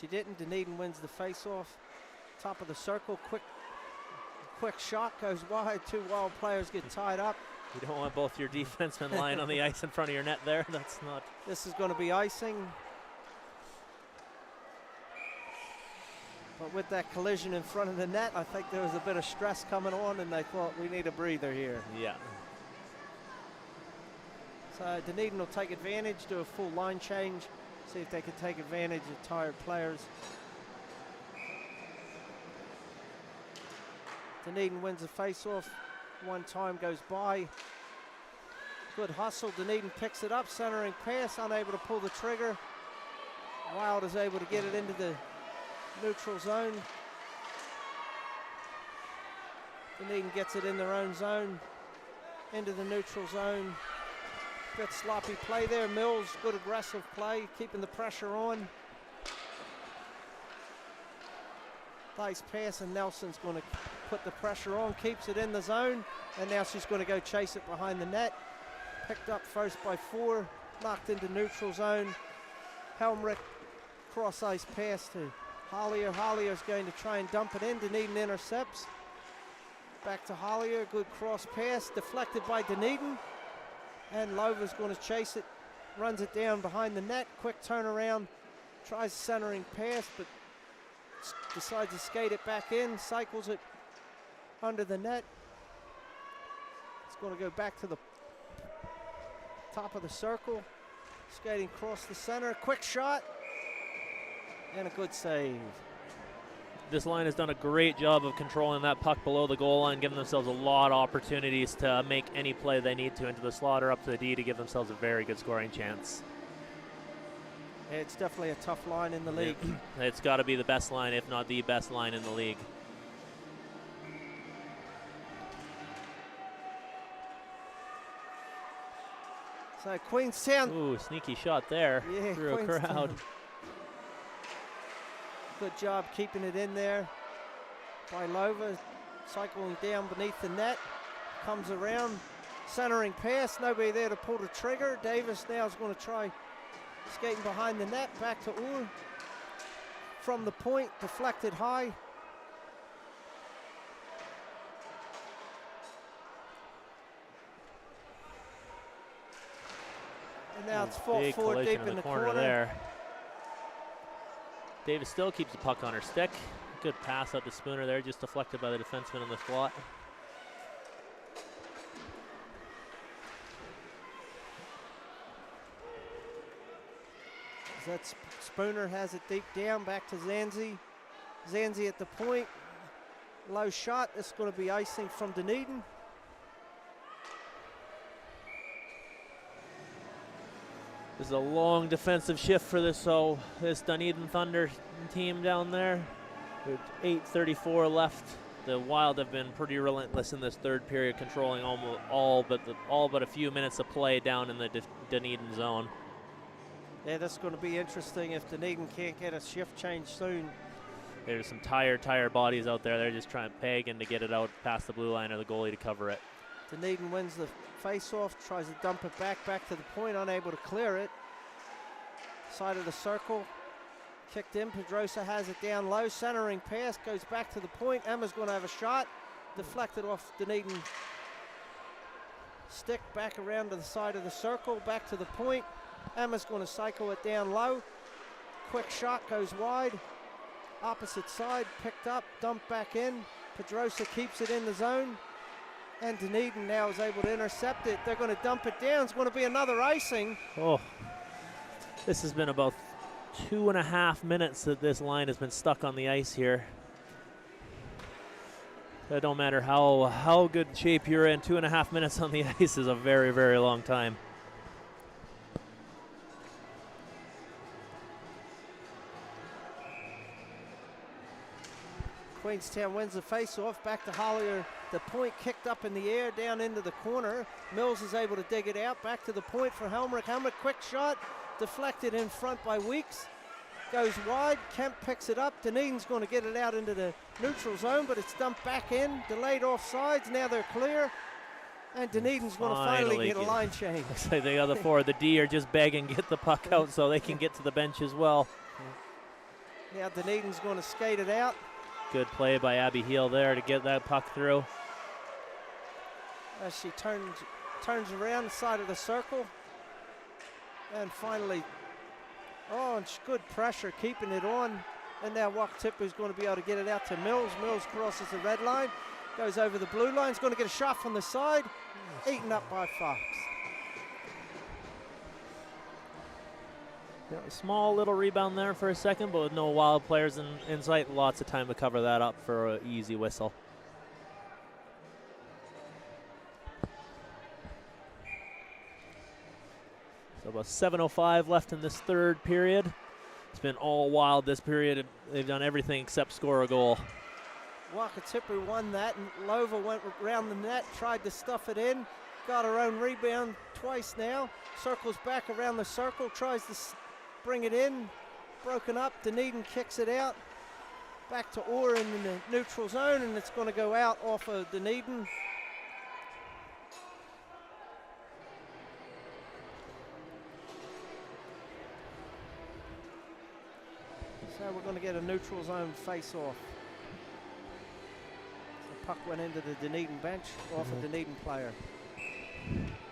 [SPEAKER 1] She didn't. Dunedin wins the face-off. Top of the circle. Quick shot goes wide. 2 Wild players get tied up.
[SPEAKER 2] You don't want both your defensemen lying on the ice in front of your net there. That's not.
[SPEAKER 1] This is going to be icing. But with that collision in front of the net, I think there was a bit of stress coming on, and they thought we need a breather here.
[SPEAKER 2] Yeah.
[SPEAKER 1] So Dunedin will take advantage, do a full line change, see if they can take advantage of tired players. Dunedin wins the face-off. 1 time goes by. Good hustle. Dunedin picks it up. Centering pass. Unable to pull the trigger. Wild is able to get it into the neutral zone. Dunedin gets it in their own zone. Into the neutral zone. Bit sloppy play there. Mills, good aggressive play. Keeping the pressure on. Nice pass, and Nelson's going to put the pressure on, keeps it in the zone, and now she's going to go chase it behind the net. Picked up first by 4, knocked into neutral zone. Helmrich cross ice pass to Hollier. Hollier's going to try and dump it in. Dunedin intercepts. Back to Hollier, good cross pass, deflected by Dunedin. And Lova's going to chase it, runs it down behind the net. Quick turnaround, tries centering pass, but decides to skate it back in, cycles it under the net. It's going to go back to the top of the circle, skating across the center, quick shot, and a good save.
[SPEAKER 2] This line has done a great job of controlling that puck below the goal line, giving themselves a lot of opportunities to make any play they need to into the slot or up to the D to give themselves a very good scoring chance.
[SPEAKER 1] It's definitely a tough line in the league.
[SPEAKER 2] It's got to be the best line, if not the best line in the league.
[SPEAKER 1] So Queenstown.
[SPEAKER 2] Ooh, sneaky shot there through a crowd.
[SPEAKER 1] Good job keeping it in there by Lova, cycling down beneath the net, comes around, centering pass, nobody there to pull the trigger. Davis now is going to try skating behind the net, back to Ur. From the point, deflected high. And now it's fought forward deep in the corner
[SPEAKER 2] there. Davis still keeps the puck on her stick. Good pass out to Spooner there, just deflected by the defenseman in the slot.
[SPEAKER 1] Spooner has it deep down, back to Zanzi. Zanzi at the point. Low shot, it's going to be icing from Dunedin.
[SPEAKER 2] This is a long defensive shift for this Dunedin Thunder team down there. With 8:34 left. The Wild have been pretty relentless in this third period, controlling almost all but a few minutes of play down in the Dunedin zone.
[SPEAKER 1] Yeah, that's going to be interesting if Dunedin can't get a shift change soon.
[SPEAKER 2] There's some tired bodies out there. They're just trying to peg in to get it out past the blue line or the goalie to cover it.
[SPEAKER 1] Dunedin wins the face-off, tries to dump it back to the point, unable to clear it. Side of the circle, kicked in. Pedrosa has it down low, centering pass, goes back to the point. Emma's going to have a shot, deflected off Dunedin stick, back around to the side of the circle, back to the point. Emma's going to cycle it down low. Quick shot goes wide. Opposite side, picked up, dumped back in. Pedrosa keeps it in the zone. And Dunedin now is able to intercept it. They're going to dump it down. It's going to be another icing.
[SPEAKER 2] Oh, this has been about 2.5 minutes that this line has been stuck on the ice here. It don't matter how good shape you're in, 2.5 minutes on the ice is a very, very long time.
[SPEAKER 1] Queenstown wins the face-off, back to Hollier. The point kicked up in the air, down into the corner. Mills is able to dig it out, back to the point for Helmrich. Helmrich, quick shot, deflected in front by Weeks. Goes wide, Kemp picks it up. Dunedin's going to get it out into the neutral zone, but it's dumped back in. Delayed offsides, now they're clear. And Dunedin's going to finally get a line change.
[SPEAKER 2] Looks like the other four, the D are just begging get the puck out so they can get to the bench as well.
[SPEAKER 1] Now Dunedin's going to skate it out.
[SPEAKER 2] Good play by Abby Heel there to get that puck through.
[SPEAKER 1] As she turns around the side of the circle. And finally, and good pressure, keeping it on. And now Wakatipu is going to be able to get it out to Mills. Mills crosses the red line, goes over the blue line. He's going to get a shot from the side. Eaten up by Fox.
[SPEAKER 2] Yeah, a small little rebound there for a second, but with no Wild players in sight, lots of time to cover that up for an easy whistle. So about 7:05 left in this third period. It's been all Wild this period. They've done everything except score a goal.
[SPEAKER 1] Wakatipu won that, and Lova went around the net, tried to stuff it in, got her own rebound twice now, circles back around the circle, tries to bring it in, broken up. Dunedin kicks it out, back to Orr in the neutral zone, and it's going to go out off of Dunedin. So we're going to get a neutral zone face-off. The puck went into the Dunedin bench, off a Dunedin player.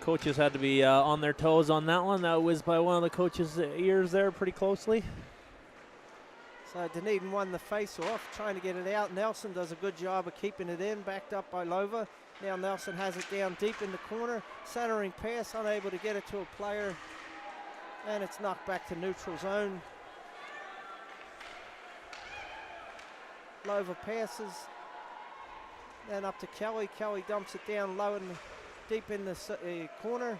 [SPEAKER 2] Coaches had to be on their toes on that one. That was by one of the coaches' ears there pretty closely.
[SPEAKER 1] So Dunedin won the face-off, trying to get it out. Nelson does a good job of keeping it in, backed up by Lova. Now Nelson has it down deep in the corner. Centering pass, unable to get it to a player. And it's knocked back to neutral zone. Lova passes. Then up to Kelly. Kelly dumps it down low and deep in the corner.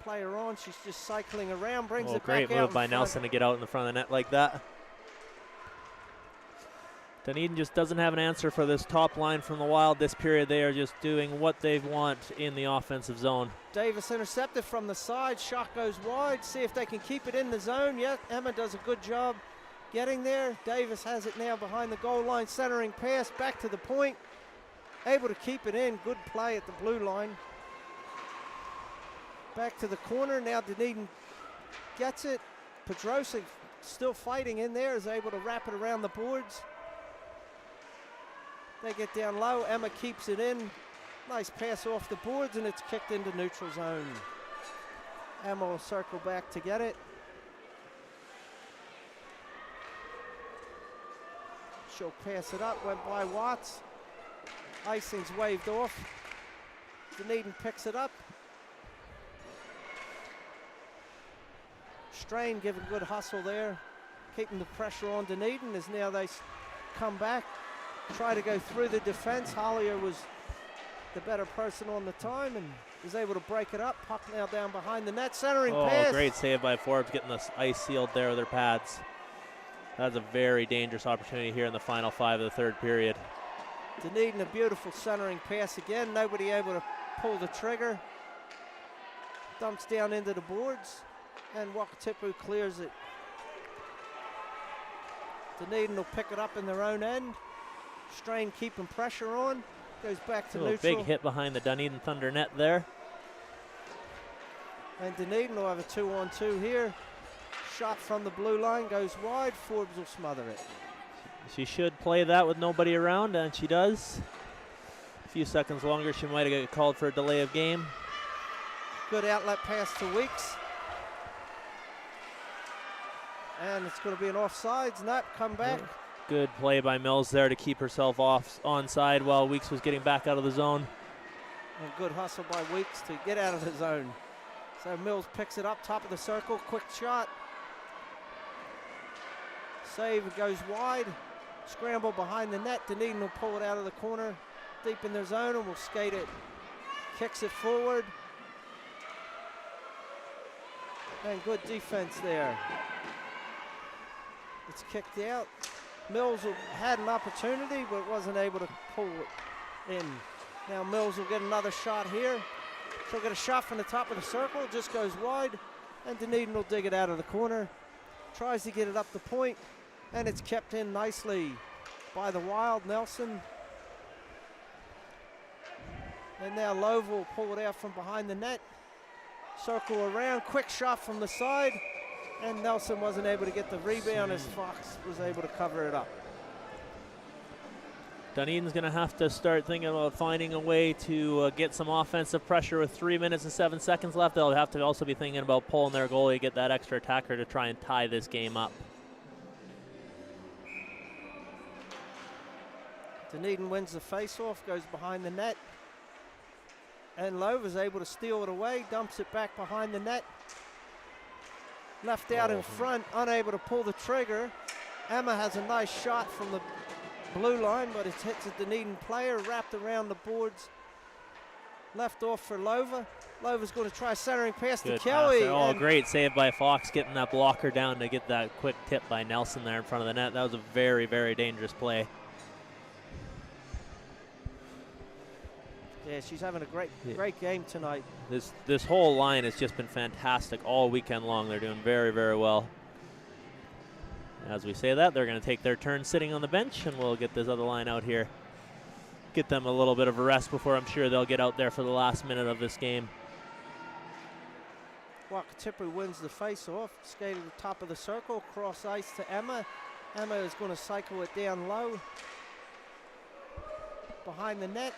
[SPEAKER 1] Player on, she's just cycling around, brings it back out.
[SPEAKER 2] Great move by Nelson to get out in the front of the net like that. Dunedin just doesn't have an answer for this top line from the Wild this period. They are just doing what they want in the offensive zone.
[SPEAKER 1] Davis intercepted from the side, shot goes wide, see if they can keep it in the zone. Yeah, Emma does a good job getting there. Davis has it now behind the goal line, centering pass back to the point. Able to keep it in, good play at the blue line. Back to the corner, now Dunedin gets it. Pedrosic still fighting in there, is able to wrap it around the boards. They get down low, Emma keeps it in. Nice pass off the boards and it's kicked into neutral zone. Emma will circle back to get it. She'll pass it up, went by Watts. Icing's waved off. Dunedin picks it up. Strain giving good hustle there, keeping the pressure on Dunedin as now they come back, try to go through the defense. Hollier was the better person on the time and is able to break it up. Puck now down behind the net, centering pass.
[SPEAKER 2] Great save by Forbes, getting the ice sealed there with their pads. That's a very dangerous opportunity here in the final 5 of the third period.
[SPEAKER 1] Dunedin, a beautiful centering pass again. Nobody able to pull the trigger. Dumps down into the boards. And Wakatipu clears it. Dunedin will pick it up in their own end. Strain keeping pressure on. Goes back to neutral.
[SPEAKER 2] Big hit behind the Dunedin Thunder net there.
[SPEAKER 1] And Dunedin will have a 2-on-2 here. Shot from the blue line goes wide. Forbes will smother it.
[SPEAKER 2] She should play that with nobody around, and she does. A few seconds longer, she might have got called for a delay of game.
[SPEAKER 1] Good outlet pass to Weeks. And it's going to be an offsides. Not come back.
[SPEAKER 2] Good play by Mills there to keep herself onside while Weeks was getting back out of the zone.
[SPEAKER 1] And good hustle by Weeks to get out of the zone. So Mills picks it up, top of the circle, quick shot. Save, goes wide. Scramble behind the net. Dunedin will pull it out of the corner, deep in their zone, and will skate it. Kicks it forward. And good defense there. It's kicked out. Mills had an opportunity, but wasn't able to pull it in. Now Mills will get another shot here. She'll get a shot from the top of the circle, just goes wide, and Dunedin will dig it out of the corner. Tries to get it up the point, and it's kept in nicely by the Wild, Nelson. And now Lova will pull it out from behind the net. Circle around, quick shot from the side. And Nelson wasn't able to get the rebound as Fox was able to cover it up.
[SPEAKER 2] Dunedin's going to have to start thinking about finding a way to get some offensive pressure with 3 minutes and 7 seconds left. They'll have to also be thinking about pulling their goalie, get that extra attacker to try and tie this game up.
[SPEAKER 1] Dunedin wins the face-off, goes behind the net. And Lova's able to steal it away, dumps it back behind the net. Left out in front, unable to pull the trigger. Emma has a nice shot from the blue line, but it hits a Dunedin player, wrapped around the boards. Left off for Lova. Lova's going to try centering pass to Kelly.
[SPEAKER 2] Great save by Fox, getting that blocker down to get that quick tip by Nelson there in front of the net. That was a very, very dangerous play.
[SPEAKER 1] Yeah, she's having a great game tonight.
[SPEAKER 2] This whole line has just been fantastic all weekend long. They're doing very, very well. As we say that, they're going to take their turn sitting on the bench, and we'll get this other line out here. Get them a little bit of a rest before I'm sure they'll get out there for the last minute of this game.
[SPEAKER 1] Wakatipu wins the face-off, skated to the top of the circle, cross ice to Emma. Emma is going to cycle it down low. Behind the net.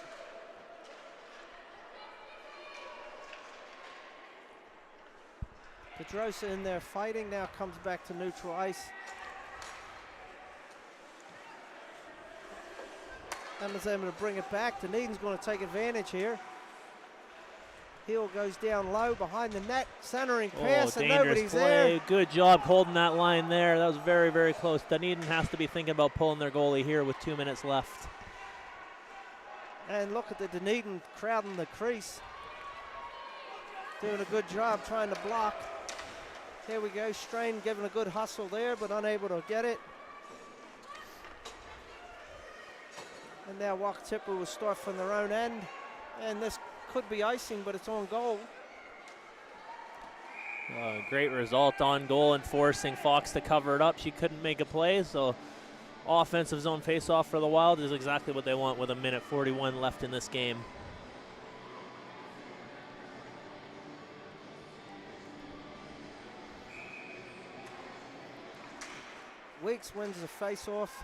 [SPEAKER 1] Pedrosa in there fighting, now comes back to neutral ice. Emma's able to bring it back. Dunedin's going to take advantage here. Hill goes down low behind the net, centering pass, and nobody's there.
[SPEAKER 2] Good job holding that line there. That was very, very close. Dunedin has to be thinking about pulling their goalie here with 2 minutes left.
[SPEAKER 1] And look at the Dunedin crowding the crease. Doing a good job trying to block. Here we go, Strain giving a good hustle there, but unable to get it. And now Wakatipu will start from their own end. And this could be icing, but it's on goal.
[SPEAKER 2] Great result on goal and forcing Fox to cover it up. She couldn't make a play, so offensive zone face-off for the Wild is exactly what they want with 1:41 left in this game.
[SPEAKER 1] Weeks wins the face-off,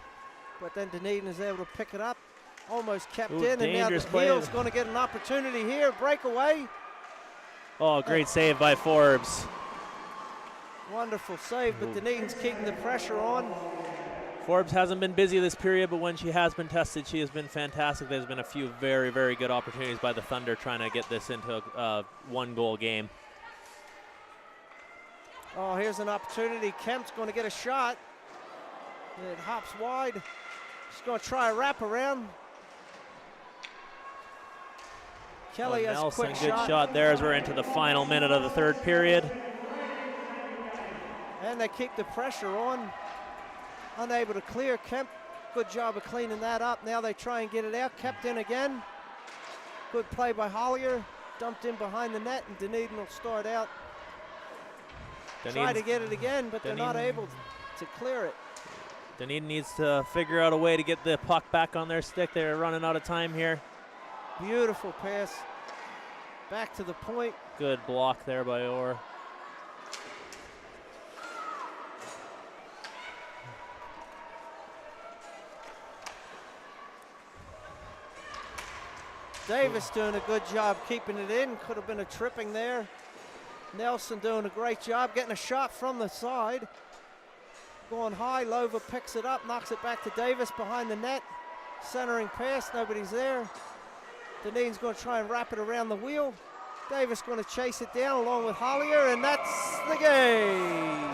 [SPEAKER 1] but then Dunedin is able to pick it up. Almost kept
[SPEAKER 2] Ooh,
[SPEAKER 1] in, and now the Hill's going to get an opportunity here. Breakaway.
[SPEAKER 2] Oh, great save by Forbes.
[SPEAKER 1] Wonderful save, but Dunedin's keeping the pressure on.
[SPEAKER 2] Forbes hasn't been busy this period, but when she has been tested, she has been fantastic. There's been a few very, very good opportunities by the Thunder trying to get this into a one-goal game.
[SPEAKER 1] Oh, here's an opportunity. Kemp's going to get a shot. It hops wide. She's going to try a wraparound. Kelly has a quick
[SPEAKER 2] good shot there as we're into the final minute of the third period.
[SPEAKER 1] And they keep the pressure on. Unable to clear. Kemp, good job of cleaning that up. Now they try and get it out. Kept in again. Good play by Hollier. Dumped in behind the net, and Dunedin will start out. Try to get it again, but they're not able to clear it.
[SPEAKER 2] Dunedin needs to figure out a way to get the puck back on their stick. They're running out of time here.
[SPEAKER 1] Beautiful pass. Back to the point.
[SPEAKER 2] Good block there by Orr.
[SPEAKER 1] Davis doing a good job keeping it in. Could have been a tripping there. Nelson doing a great job getting a shot from the side. Going high, Lova picks it up, knocks it back to Davis behind the net. Centering pass, nobody's there. Dunedin's going to try and wrap it around the wheel. Davis going to chase it down along with Hollier, and that's the game.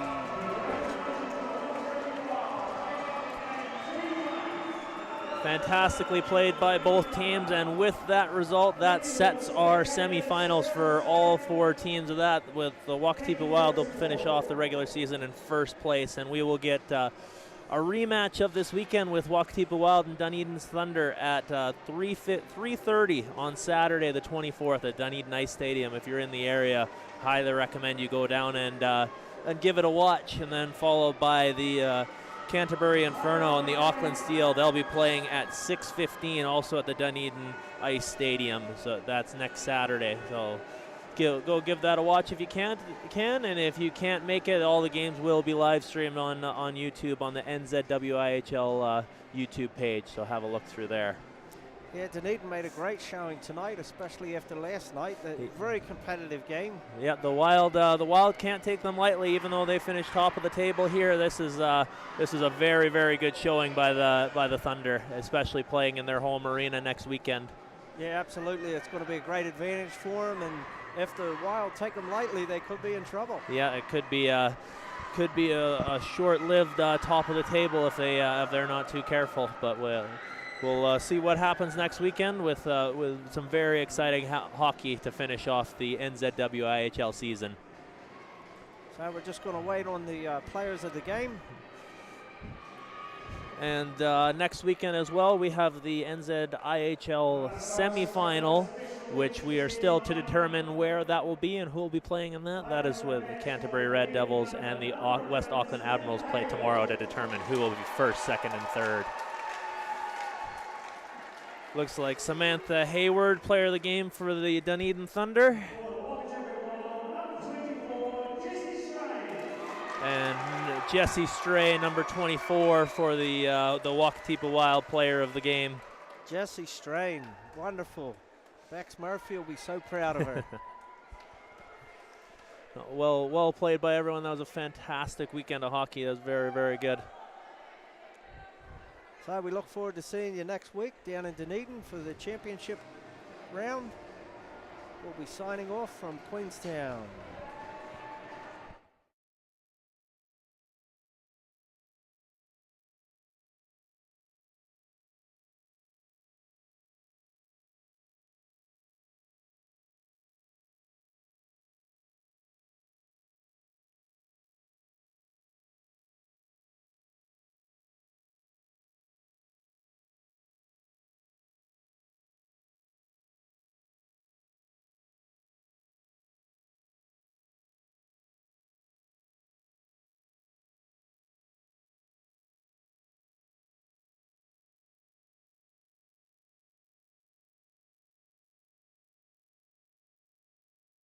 [SPEAKER 2] Fantastically played by both teams, and with that result, that sets our semifinals for all four teams of that, with the Wakatipu Wild will finish off the regular season in first place, and we will get a rematch of this weekend with Wakatipu Wild and Dunedin's Thunder at 3:30 on Saturday the 24th at Dunedin Ice Stadium. If you're in the area, highly recommend you go down and give it a watch, and then followed by the Canterbury Inferno and the Auckland Steel. They'll be playing at 6:15 also at the Dunedin Ice Stadium. So that's next Saturday. So go give that a watch if you can, and if you can't make it, all the games will be live streamed on YouTube on the NZWIHL YouTube page. So have a look through there.
[SPEAKER 1] Yeah, Dunedin made a great showing tonight, especially after last night. A very competitive game.
[SPEAKER 2] Yeah, the Wild can't take them lightly, even though they finished top of the table here. This is a very, very good showing by the Thunder, especially playing in their home arena next weekend. Yeah,
[SPEAKER 1] absolutely. It's going to be a great advantage for them, and if the Wild take them lightly, they could be in trouble.
[SPEAKER 2] Yeah, it could be a short-lived top of the table if they're not too careful, but we'll see what happens next weekend with some very exciting hockey to finish off the NZWIHL season.
[SPEAKER 1] So we're just going to wait on the players of the game.
[SPEAKER 2] And next weekend as well, we have the NZIHL semifinal, which we are still to determine where that will be and who will be playing in that. That is with the Canterbury Red Devils and the West Auckland Admirals play tomorrow to determine who will be first, second, and third. Looks like Samantha Hayward, player of the game for the Dunedin Thunder. And Jessie Stray, number 24, for the Wakatipu Wild, player of the game.
[SPEAKER 1] Jessie Strain, wonderful. Bex Murphy will be so proud of her.
[SPEAKER 2] Well played by everyone. That was a fantastic weekend of hockey. That was very, very good.
[SPEAKER 1] So we look forward to seeing you next week down in Dunedin for the championship round. We'll be signing off from Queenstown.